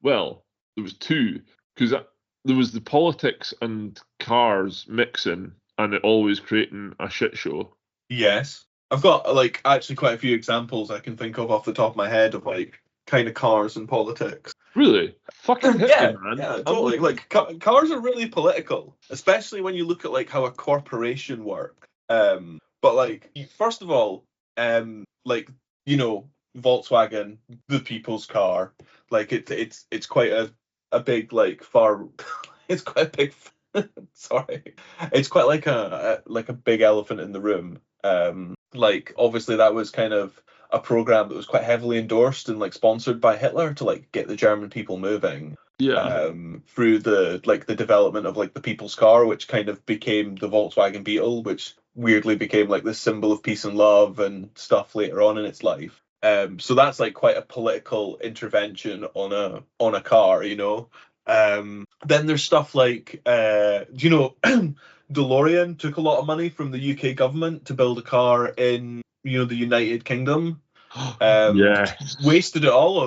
well, there was two, because there was the politics and cars mixing, and it always creating a shit show. Yes. I've got like actually quite a few examples I can think of off the top of my head of like kind of cars and politics. Really? Fucking hit me, man. Yeah, totally. Like cars are really political, especially when you look at like how a corporation works. But like, first of all, like, you know, Volkswagen, the people's car, like it's quite a big like it's quite a big sorry, it's quite like a big elephant in the room. Like, obviously that was kind of a program that was quite heavily endorsed and like sponsored by Hitler to like get the German people moving. Yeah. Through the development of like the people's car, which kind of became the Volkswagen Beetle, which weirdly became like this symbol of peace and love and stuff later on in its life. So that's like quite a political intervention on a car, you know. Then there's stuff like, do you know, DeLorean took a lot of money from the UK government to build a car in, you know, the United Kingdom. Wasted it all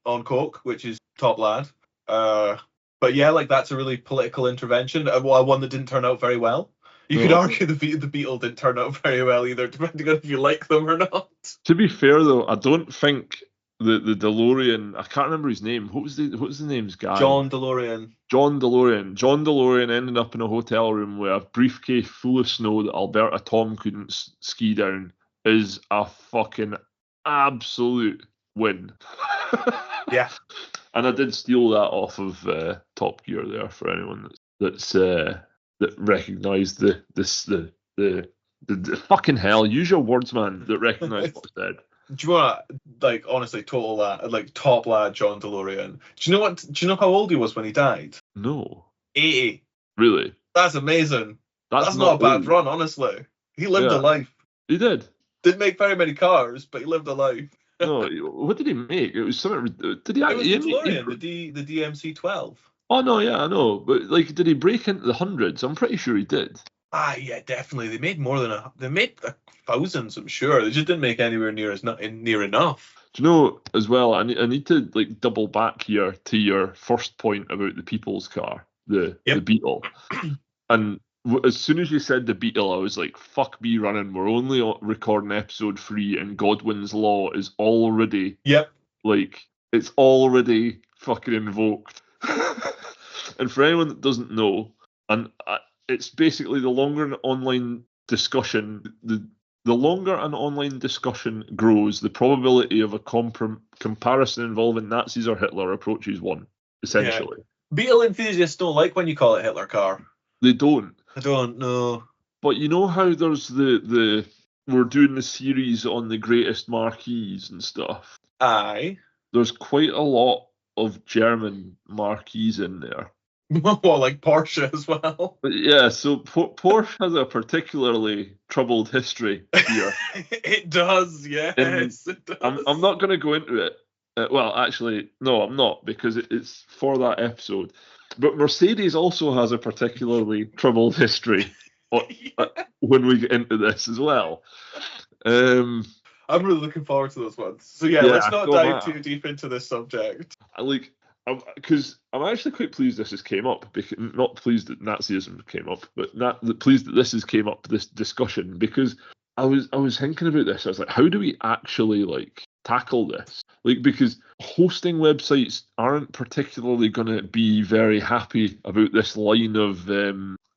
on coke, which is top lad. But yeah, like that's a really political intervention. One that didn't turn out very well. You could argue the Beetle didn't turn out very well either, depending on if you like them or not. To be fair though, I don't think the DeLorean. I can't remember his name. What was the name's guy? John DeLorean. John DeLorean ended up in a hotel room with a briefcase full of snow that Alberta Tom couldn't ski down is a fucking absolute win. Yeah. And I did steal that off of Top Gear there for anyone that recognised the fucking hell. Use your words, man. That recognised what I said. Do you want to, like, honestly, total lad, like, top lad John DeLorean? Do you know how old he was when he died? No. 80. Really? That's amazing. That's not not a bad old. run, honestly. He lived a life. He did. Didn't make very many cars, but he lived a life. No, what did he make? It was something. Did he? It was the DeLorean, the DMC-12. Oh no, yeah, I know, but like, did he break into the hundreds? I'm pretty sure he did. Ah, yeah, definitely. They made thousands, I'm sure. They just didn't make anywhere near enough. Do you know as well? I need to like double back here to your first point about the people's car, the Beetle, and as soon as you said the Beetle, I was like, fuck me running. We're only recording episode 3 and Godwin's Law is already like, it's already fucking invoked. And for anyone that doesn't know, and it's basically the longer an online discussion, the longer an online discussion grows, the probability of a comparison involving Nazis or Hitler approaches 1, essentially. Yeah. Beetle enthusiasts don't like when you call it Hitler car. They don't. I don't know. But you know how there's we're doing the series on the greatest marquees and stuff? Aye. There's quite a lot of German marquees in there. Well, like Porsche as well. But yeah, so Porsche has a particularly troubled history here. It does, yes. It does. I'm not going to go into it. Well, actually, no, I'm not, because it's for that episode. But Mercedes also has a particularly troubled history when we get into this as well. I'm really looking forward to those ones. So yeah, let's not dive too deep into this subject. Because I'm actually quite pleased this has came up. Not pleased that Nazism came up, but pleased that this has came up, this discussion, because I was thinking about this. I was like, how do we actually like tackle this? Like, because hosting websites aren't particularly going to be very happy about this line of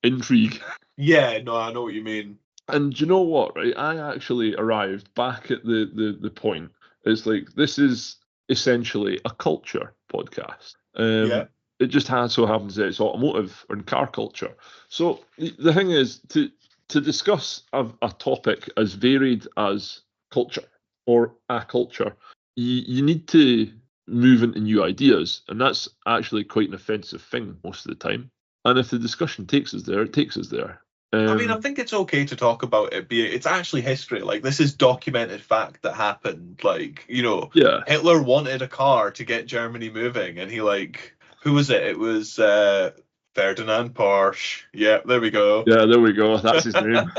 intrigue. Yeah, no, I know what you mean. And do you know what, right? I actually arrived back at the point. It's like, this is essentially a culture podcast. It just so happens that it's automotive and car culture. So the thing is, to discuss a topic as varied as culture or a culture, you need to move into new ideas, and that's actually quite an offensive thing most of the time. And if the discussion takes us there, it takes us there. I mean, I think it's okay to talk about it. It's actually history. Like, this is documented fact that happened. Like, you know, Hitler wanted a car to get Germany moving, and he, like, who was it? It was Ferdinand Porsche. Yeah, there we go. Yeah, there we go. That's his name.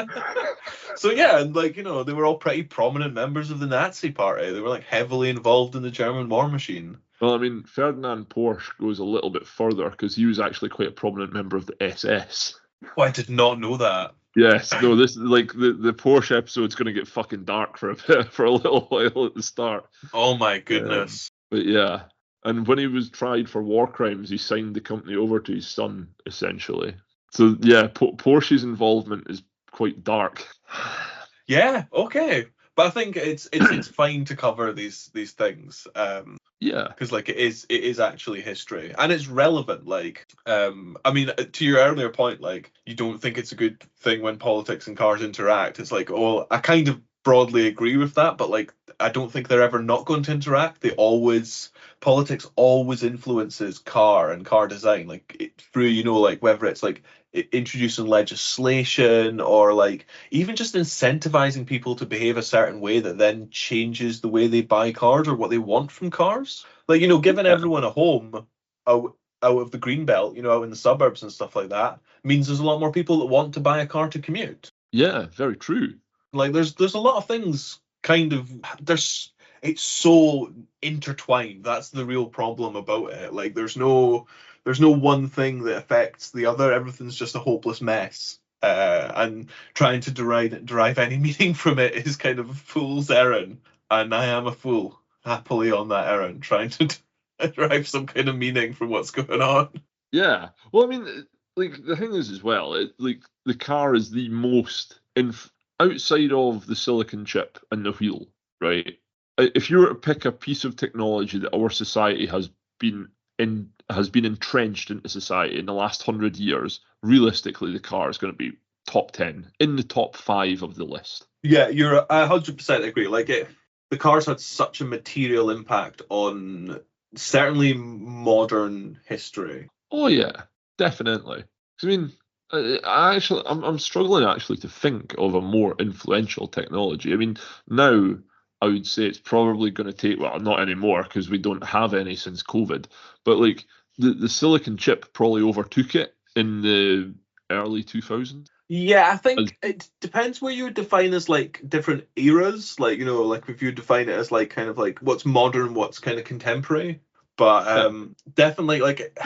So yeah, and like, you know, they were all pretty prominent members of the Nazi party. They were like heavily involved in the German war machine. Well, I mean, Ferdinand Porsche goes a little bit further because he was actually quite a prominent member of the SS. Oh, I did not know that. Yes, no, this is like the Porsche episode's going to get fucking dark for a little while at the start. Oh my goodness. But yeah, and when he was tried for war crimes, he signed the company over to his son, essentially. So yeah, Porsche's involvement is quite dark. Yeah, okay. But I think it's fine to cover these things. Because like it is actually history and it's relevant. Like I mean, to your earlier point, like you don't think it's a good thing when politics and cars interact. It's like, oh, I kind of broadly agree with that, but like I don't think they're ever not going to interact. Politics always influences car and car design, like through, you know, like whether it's like introducing legislation or like even just incentivizing people to behave a certain way that then changes the way they buy cars or what they want from cars. Like, you know, giving everyone a home out of the green belt, you know, out in the suburbs and stuff like that means there's a lot more people that want to buy a car to commute. Yeah, very true. Like there's a lot of things it's so intertwined. That's the real problem about it. Like there's no one thing that affects the other. Everything's just a hopeless mess. and trying to derive any meaning from it is kind of a fool's errand. And I am a fool, happily on that errand, trying to derive some kind of meaning from what's going on. Yeah. Well, I mean, like the thing is as well, like the car is the most outside of the silicon chip and the wheel, right? If you were to pick a piece of technology that our society has been entrenched into society in the last 100 years, realistically, the car is going to be top 10, in the top 5 of the list. Yeah, you're 100% agree. Like the car's had such a material impact on certainly modern history. Oh yeah, definitely. I mean, I'm struggling actually to think of a more influential technology. I mean, now I would say it's probably going to take, well, not anymore because we don't have any since COVID, but like the silicon chip probably overtook it in the early 2000s. Yeah, I think it depends where you would define as like different eras. Like, you know, like if you define it as like kind of like what's modern, what's kind of contemporary. But definitely like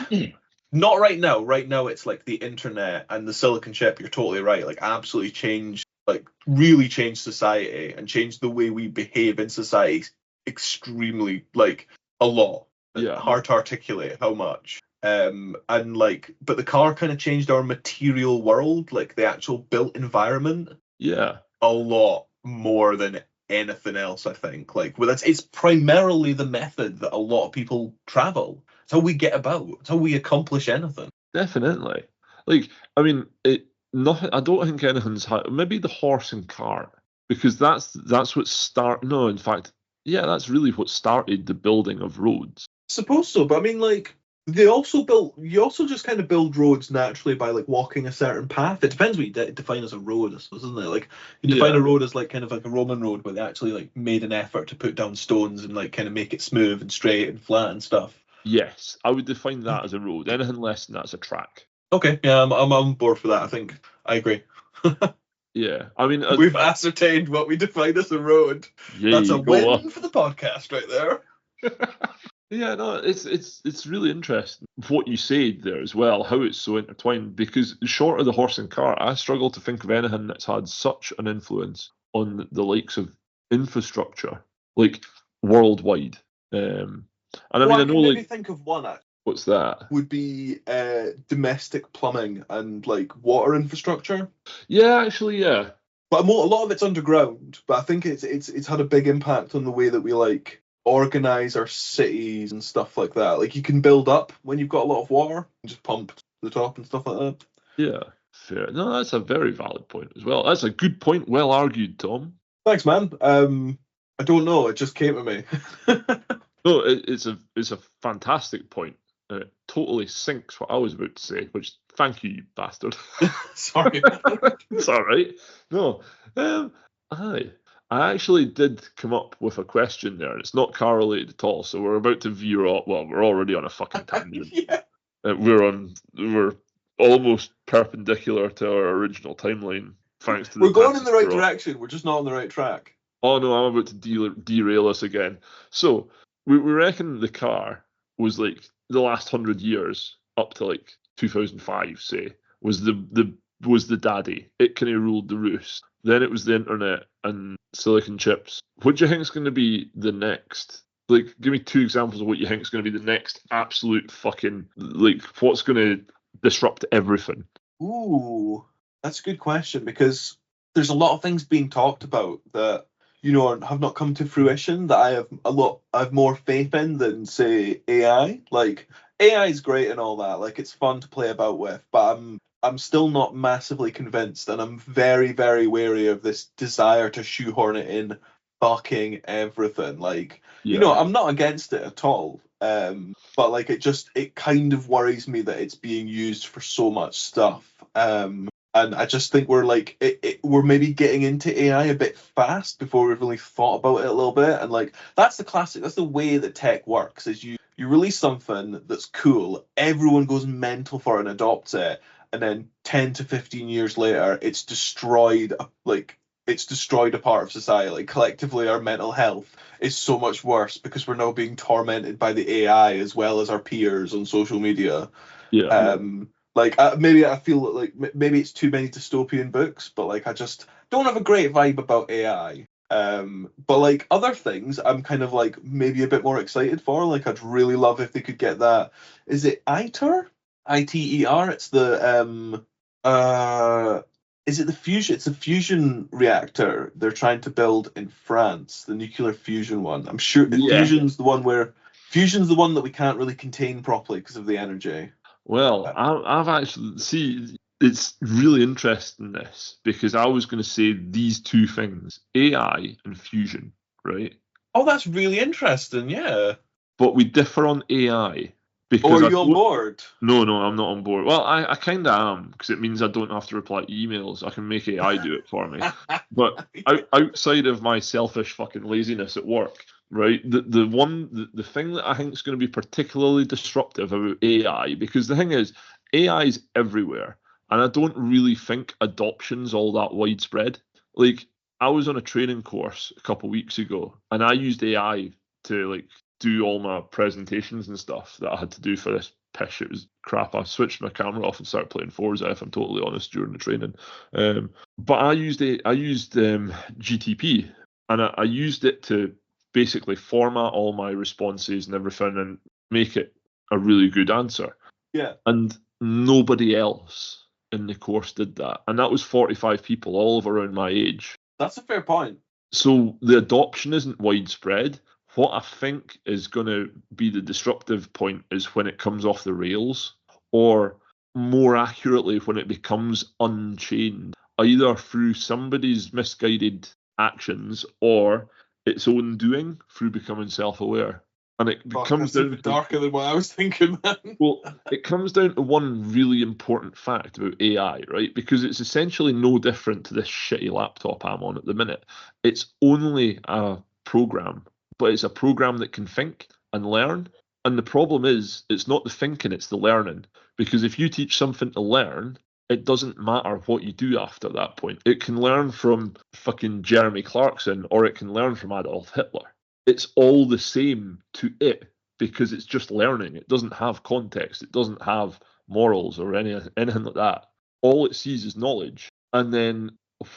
not right now. Right now it's like the internet and the silicon chip, you're totally right. Like absolutely changed, like really changed society and changed the way we behave in society extremely, like a lot. Yeah. Hard to articulate how much. And like, but the car kind of changed our material world, like the actual built environment. Yeah. A lot more than anything else, I think. Like, well, it's primarily the method that a lot of people travel. It's how we get about. It's how we accomplish anything. Definitely. Like, I mean, nothing. I don't think anything's maybe the horse and cart, because that's what start. No, in fact, yeah, that's really what started the building of roads. Suppose so, but I mean, like, you also just kind of build roads naturally by like walking a certain path. It depends what you define as a road, I suppose, isn't it? Like you define a road as like kind of like a Roman road where they actually like made an effort to put down stones and like kind of make it smooth and straight and flat and stuff. Yes, I would define that as a road. Anything less than that's a track. Okay, yeah, I'm on board for that. I think I agree. Yeah, I mean, we've ascertained what we define as a road. That's a win for the podcast right there. Yeah, no, it's really interesting what you said there as well, how it's so intertwined, because short of the horse and cart, I struggle to think of anything that's had such an influence on the likes of infrastructure, like worldwide. And I mean, I know, maybe like, think of one actually. What's that? Would be domestic plumbing and like water infrastructure. Yeah, actually, yeah. But a lot of it's underground. But I think it's had a big impact on the way that we like organize our cities and stuff like that. Like you can build up when you've got a lot of water and just pump to the top and stuff like that. Yeah, fair. No, that's a very valid point as well. That's a good point. Well argued, Tom. Thanks, man. I don't know. It just came to me. No, it's a fantastic point. It totally sinks what I was about to say, which, thank you, you bastard. Sorry. It's all right. No, I actually did come up with a question there. It's not car related at all, so we're about to veer off. Well, we're already on a fucking tangent. Yeah. We're almost perpendicular to our original timeline, thanks to we're going in the right direction. We're just not on the right track. Oh no, I'm about to derail us again. So we reckon the car was like the last 100 years up to like 2005, say, was the daddy. It kind of ruled the roost. Then it was the internet and silicon chips. What do you think is going to be the next? Like, give me 2 examples of what you think is going to be the next absolute fucking, like, what's going to disrupt everything? Ooh, that's a good question, because there's a lot of things being talked about that, you know, have not come to fruition that I have more faith in than, say, AI. Like, AI is great and all that. Like, it's fun to play about with, but I'm still not massively convinced, and I'm very, very wary of this desire to shoehorn it in fucking everything. Like, you know, I'm not against it at all. But like it kind of worries me that it's being used for so much stuff. And I just think we're like we're maybe getting into AI a bit fast before we've really thought about it a little bit. And like that's the way that tech works, is you release something that's cool, everyone goes mental for it and adopts it, and then 10 to 15 years later it's destroyed a part of society. Like collectively our mental health is so much worse because we're now being tormented by the AI as well as our peers on social media. Yeah. Like maybe I feel like maybe it's too many dystopian books, but like I just don't have a great vibe about AI. But like other things, I'm kind of like maybe a bit more excited for. Like I'd really love if they could get that. Is it ITER? ITER? It's the is it the fusion? It's a fusion reactor they're trying to build in France, the nuclear fusion one. I'm sure Yeah. fusion's the one that we can't really contain properly because of the energy. Well, I've actually see. It's really interesting this because I was going to say these two things, AI and fusion, right? Oh, that's really interesting. Yeah. But we differ on AI Oh, because are I you on don't. board? No, I'm not on board. Well, I kind of am because it means I don't have to reply to emails. I can make AI do it for me. But outside of my selfish fucking laziness at work, right? The thing that I think is going to be particularly disruptive about AI, because the thing is, AI is everywhere, and I don't really think adoption's all that widespread. Like, I was on a training course a couple of weeks ago, and I used AI to like do all my presentations and stuff that I had to do for this pish. It was crap. I switched my camera off and started playing Forza, if I'm totally honest, during the training. But I used GTP, and I used it to basically format all my responses and everything and make it a really good answer. Yeah. And nobody else in the course did that. And that was 45 people, all of around my age. That's a fair point. So the adoption isn't widespread. What I think is going to be the disruptive point is when it comes off the rails, or more accurately, when it becomes unchained, either through somebody's misguided actions or its own doing through becoming self-aware. And it comes That's down even to, darker than what I was thinking, man. well, it comes down to one really important fact about AI, right? Because it's essentially no different to this shitty laptop I'm on at the minute. It's only a program, but it's a program that can think and learn. And the problem is, it's not the thinking, it's the learning. Because if you teach something to learn, it doesn't matter what you do after that point. It can learn from fucking Jeremy Clarkson, or it can learn from Adolf Hitler. It's all the same to it because it's just learning. It doesn't have context. It doesn't have morals or anything like that. All it sees is knowledge, and then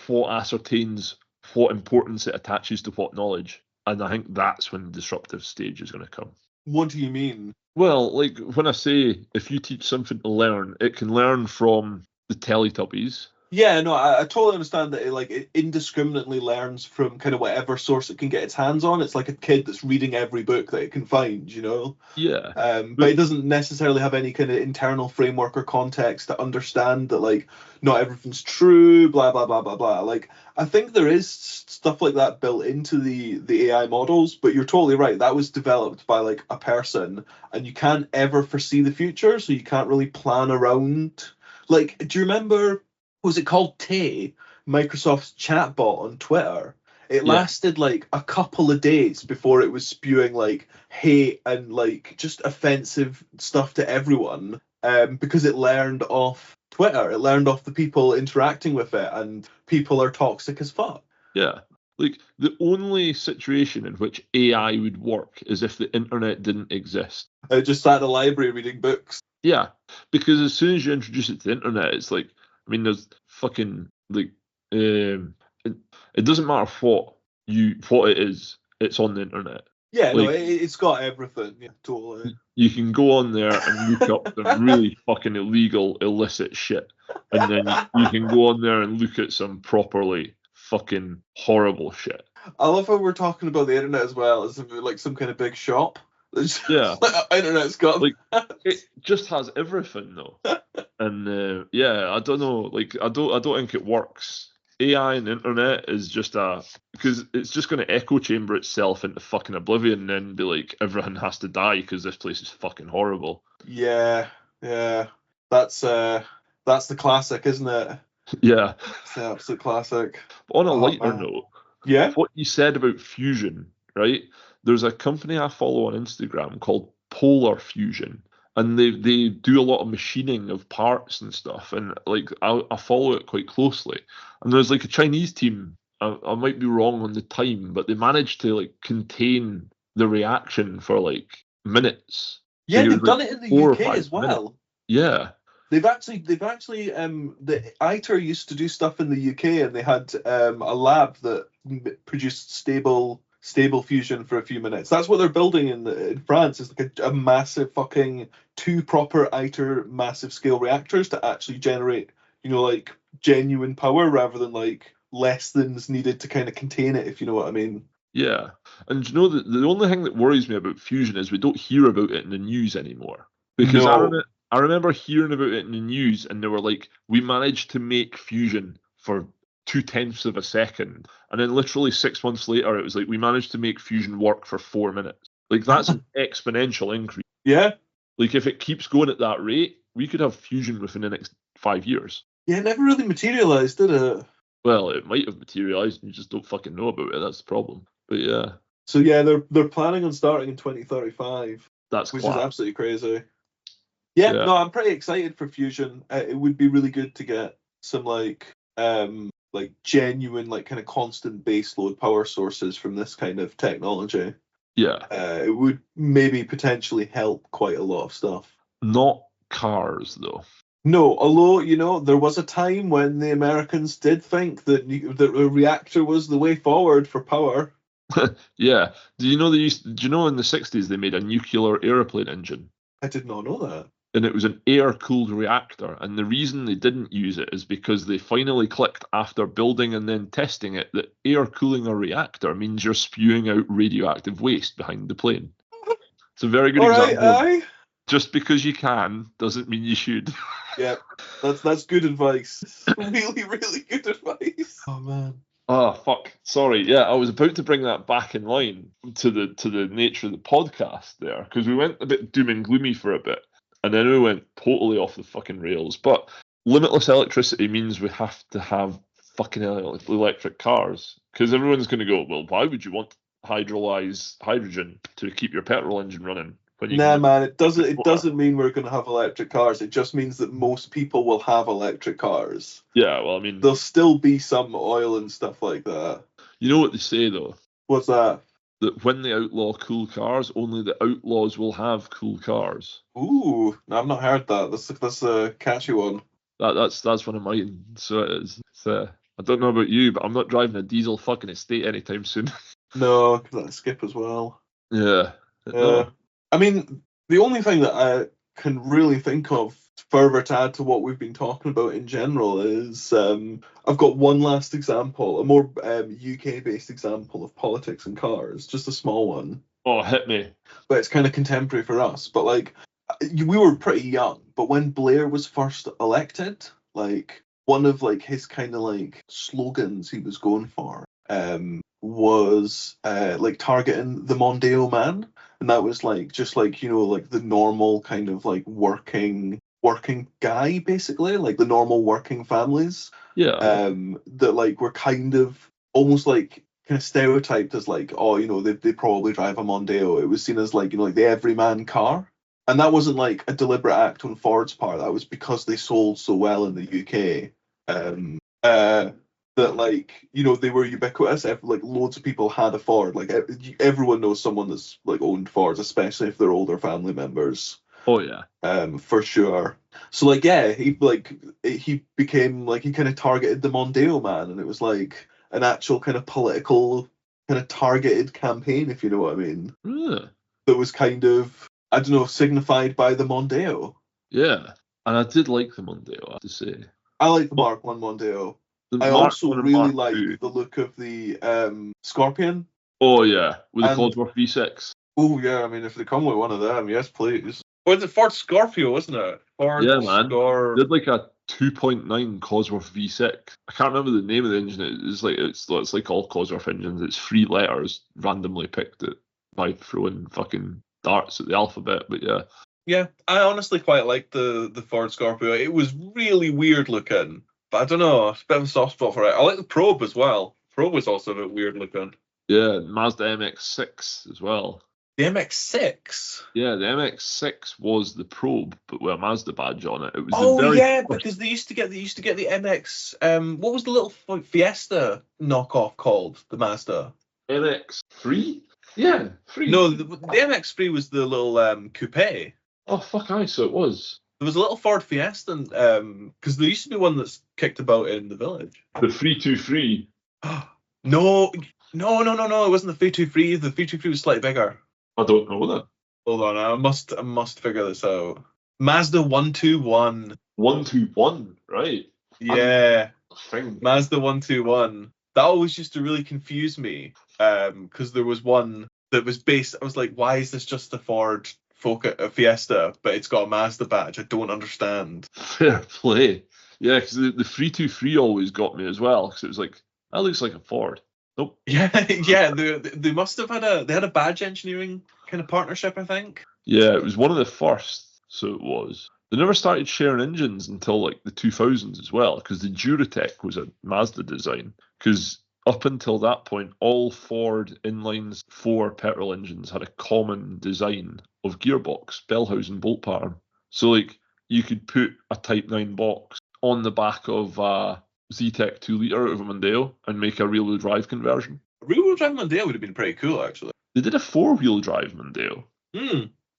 what ascertains what importance it attaches to what knowledge. And I think that's when the disruptive stage is going to come. What do you mean? Well, like when I say if you teach something to learn, it can learn from the Teletubbies. Yeah, no, I totally understand that it indiscriminately learns from kind of whatever source it can get its hands on. It's like a kid that's reading every book that it can find, you know? Yeah. But it doesn't necessarily have any kind of internal framework or context to understand that, like, not everything's true, blah, blah, blah, blah, blah. Like, I think there is stuff like that built into the AI models, but you're totally right. That was developed by, like, a person, and you can't ever foresee the future, so you can't really plan around. Like, do you remember, was it called Tay, Microsoft's chatbot on Twitter? It Yeah. lasted like a couple of days before it was spewing like hate and like just offensive stuff to everyone, because it learned off Twitter. It learned off the people interacting with it, and people are toxic as fuck. Yeah. Like the only situation in which AI would work is if the internet didn't exist. It just sat in the library reading books. Yeah, because as soon as you introduce it to the internet, it's like, I mean, there's fucking like, it doesn't matter what it is, it's on the internet. Yeah, no, Like it's got everything. Yeah, totally. you can go on there and look up some really fucking illegal, illicit shit, and then you can go on there and look at some properly fucking horrible shit. I love how we're talking about the internet as well as if it were like some kind of big shop. Yeah. Internet's got Like it just has everything though, and yeah, I don't know. Like I don't think it works. AI and the internet is just because it's just going to echo chamber itself into fucking oblivion, and then be like everyone has to die because this place is fucking horrible. Yeah, that's the classic, isn't it? Yeah. It's the absolute classic. But on a Oh, lighter man. note, Yeah. what you said about fusion, right? There's a company I follow on Instagram called Polar Fusion, and they do a lot of machining of parts and stuff, and like I follow it quite closely. And there's like a Chinese team. I might be wrong on the time, but they managed to like contain the reaction for like minutes. Yeah, Like, it they've was, like, done it in the 4 or UK 5 as minutes. well. Yeah. They've actually the ITER used to do stuff in the UK, and they had a lab that produced stable fusion for a few minutes. That's what they're building in France. It's like a massive fucking 2 proper ITER massive scale reactors to actually generate, like genuine power rather than like less than's needed to kind of contain it, if you know what I mean. Yeah, and you know the only thing that worries me about fusion is we don't hear about it in the news anymore. Because No. I remember hearing about it in the news, and they were like, "We managed to make fusion for 0.2 of a second," and then literally 6 months later, it was like, "We managed to make fusion work for 4 minutes." Like that's an exponential increase. Yeah. Like if it keeps going at that rate, we could have fusion within the next 5 years. Yeah, it never really materialized, did it? Well, it might have materialized, and you just don't fucking know about it. That's the problem. But yeah, So yeah, they're planning on starting in 2035, that's which class. is absolutely crazy. Yeah, Yeah. no, I'm pretty excited for fusion. It would be really good to get some like genuine, like kind of constant baseload power sources from this kind of technology. Yeah. It would maybe potentially help quite a lot of stuff. Not cars though. No, although there was a time when the Americans did think that a reactor was the way forward for power. Yeah. Do you know in the 60s they made a nuclear airplane engine? I did not know that. And it was an air-cooled reactor. And the reason they didn't use it is because they finally clicked after building and then testing it that air cooling a reactor means you're spewing out radioactive waste behind the plane. It's a very good example. Aye. Just because you can doesn't mean you should. Yep, that's good advice. Really, really good advice. Oh man. Oh fuck! Sorry. Yeah, I was about to bring that back in line to the nature of the podcast there, because we went a bit doom and gloomy for a bit, and then we went totally off the fucking rails. But limitless electricity means we have to have fucking electric cars, because everyone's going to go, well, why would you want to hydrolyze hydrogen to keep your petrol engine running? Nah, man, it doesn't mean we're going to have electric cars. It just means that most people will have electric cars. Yeah, well, I mean, there'll still be some oil and stuff like that. You know what they say though? What's that? That when they outlaw cool cars, only the outlaws will have cool cars. Ooh, I've not heard that. That's a catchy one. That's one of mine. So it is. I don't know about you, but I'm not driving a diesel fucking estate anytime soon. No, because that'll skip as well. Yeah. No. I mean, the only thing that I can really think of further to add to what we've been talking about in general is I've got one last example, a more UK-based example of politics and cars, just a small one. Oh, hit me. But it's kind of contemporary for us. But like, we were pretty young, but when Blair was first elected, like one of like his kind of like slogans he was going for was like targeting the Mondeo man. And that was like just like like the normal kind of like working guy, basically, like the normal working families. Yeah. That like were kind of almost like kind of stereotyped as like, oh, they probably drive a Mondeo. It was seen as like like the everyman car. And that wasn't like a deliberate act on Ford's part. That was because they sold so well in the UK. That like they were ubiquitous. Like loads of people had a Ford. Like everyone knows someone that's like owned Fords, especially if they're older family members. Oh yeah. For sure. So like yeah, he became like he kind of targeted the Mondeo man, and it was like an actual kind of political kind of targeted campaign, if you know what I mean. Yeah. That was kind of, I don't know, signified by the Mondeo. Yeah, and I did like the Mondeo, I have to say. I like the Mark 1 Mondeo. I Mark also 1 and really Mark like 2. the look of the Scorpion. Oh yeah, with the And- Cosworth V6. Oh yeah, I mean if they come with one of them, yes please. Oh, it's a Ford Scorpio, isn't it? Ford Yeah, man. Scorpio. Did like a 2.9 Cosworth V6. I can't remember the name of the engine. It's like all Cosworth engines. It's 3 letters randomly picked by throwing fucking darts at the alphabet. But yeah. Yeah, I honestly quite like the Ford Scorpio. It was really weird looking, but I don't know, it's a bit of a soft spot for it. I like the Probe as well. Probe was also a bit weird looking. Yeah, Mazda MX-6 as well. The MX-6? Yeah, the MX-6 was the Probe, but with a Mazda badge on it. It was because they used to get the MX. What was the little Fiesta knockoff called? The Mazda MX-3? Yeah, 3. No, the MX-3 was the little coupe. Oh fuck, aye, so it was. There was a little Ford Fiesta, because there used to be one that's kicked about in the village. The 323. No. It wasn't the 323. The 323 was slightly bigger. I don't know that. Hold on, I must figure this out. Mazda 121. 121, right? Yeah, Thing. Mazda 121. That always used to really confuse me. Because there was one that was based. I was like, why is this just a Ford Fiesta, but it's got a Mazda badge? I don't understand. Fair play. Yeah, because the 323 always got me as well, because it was like, that looks like a Ford. Nope. Yeah. They must have had a badge engineering kind of partnership, I think. Yeah, it was one of the first, so it was. They never started sharing engines until like the 2000s as well, because the Duratec was a Mazda design. Because up until that point, all Ford inline 4 petrol engines had a common design of gearbox, bell house, and bolt pattern. So like you could put a Type 9 box on the back of a Z-Tech 2-litre out of a Mondeo and make a rear-wheel drive conversion. A rear-wheel drive Mondeo would have been pretty cool, actually. They did a 4-wheel drive Mondeo.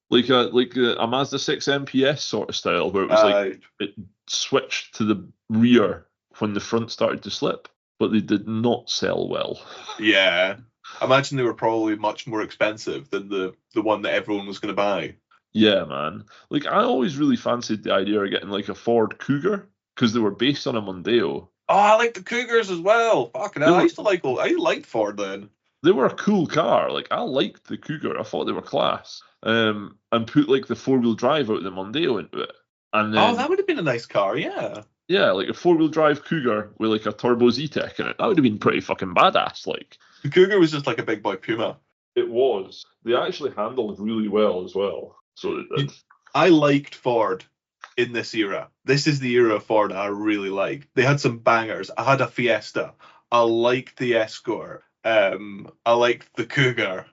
Like a Mazda 6 MPS sort of style, where it was like it switched to the rear when the front started to slip, but they did not sell well. Yeah, I imagine they were probably much more expensive than the one that everyone was going to buy. Yeah, man. Like I always really fancied the idea of getting like a Ford Cougar because they were based on a Mondeo. Oh, I like the Cougars as well. Fucking hell, I liked Ford then. They were a cool car. Like I liked the Cougar. I thought they were class. And put like the 4-wheel drive out of the Mondeo into it. And then, that would have been a nice car, yeah. Yeah, like a 4-wheel drive Cougar with like a turbo Z-Tech in it. That would have been pretty fucking badass. Like the Cougar was just like a big boy Puma. It was. They actually handled really well as well. So they did. I liked Ford in this era. This is the era of Ford I really liked. They had some bangers. I had a Fiesta. I liked the Escort. I liked the Cougar.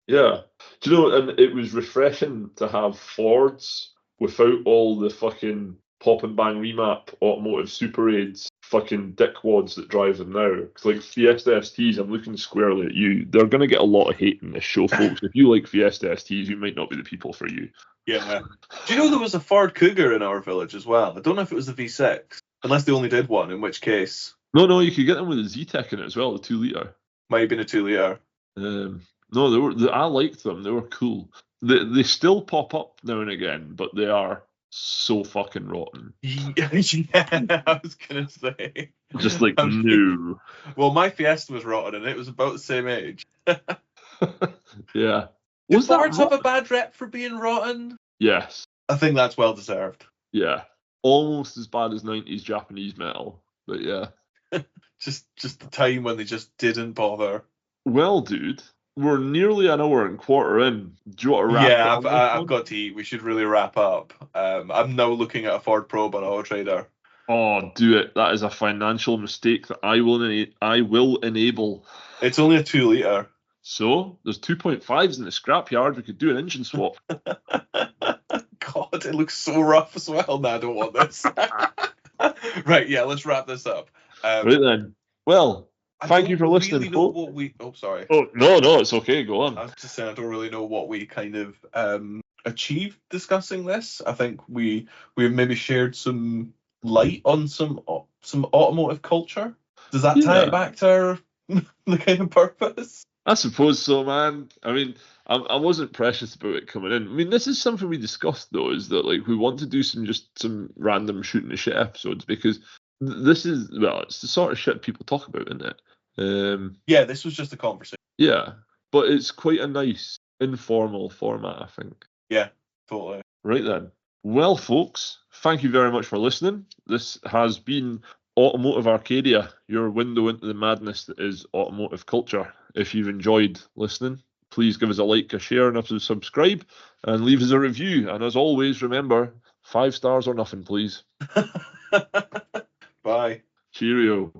Yeah. Do you know, and it was refreshing to have Fords without all the fucking pop and bang remap automotive super aids fucking dickwads that drive them now. Because like Fiesta STs, I'm looking squarely at you. They're going to get a lot of hate in this show, folks. If you like Fiesta STs, you might not be the people for you. Yeah. Do you know there was a Ford Cougar in our village as well? I don't know if it was the V6, unless they only did one, in which case... No, you could get them with a Z-Tech in it as well, the 2-litre. Might have been a 2-litre. No, I liked them. They were cool. They still pop up now and again, but they are so fucking rotten. Yeah, I was gonna say. Just like new. Well, my Fiesta was rotten, and it was about the same age. Yeah. Did Fords have a bad rep for being rotten? Yes. I think that's well deserved. Yeah. Almost as bad as 90s Japanese metal, but yeah. just the time when they just didn't bother. Well, dude, we're nearly an hour and quarter in. Do you want to wrap up? Yeah, I've got to eat. We should really wrap up. I'm now looking at a Ford Probe on Auto Trader. Oh, do it. That is a financial mistake that I will enable. It's only a 2-litre. So, there's 2.5s in the scrapyard. We could do an engine swap. God, it looks so rough as well. No, I don't want this. Right, yeah, let's wrap this up. Right then. Well, thank you for listening, folks. Sorry. Oh, no, it's okay. Go on. I was just saying, I don't really know what we kind of achieved discussing this. I think we've maybe shared some light on some automotive culture. Does that tie it back to the kind of purpose? I suppose so, man. I mean, I wasn't precious about it coming in. I mean, this is something we discussed, though, is that like we want to do some random shooting the shit episodes because this is, well, it's the sort of shit people talk about, isn't it? Yeah, this was just a conversation. Yeah, but it's quite a nice informal format, I think. Yeah, totally. Right then. Well, folks, thank you very much for listening. This has been Automotive Arcadia, your window into the madness that is automotive culture. If you've enjoyed listening, please give us a like, a share, and a subscribe, and leave us a review. And as always, remember, 5 stars or nothing, please. Bye. Cheerio.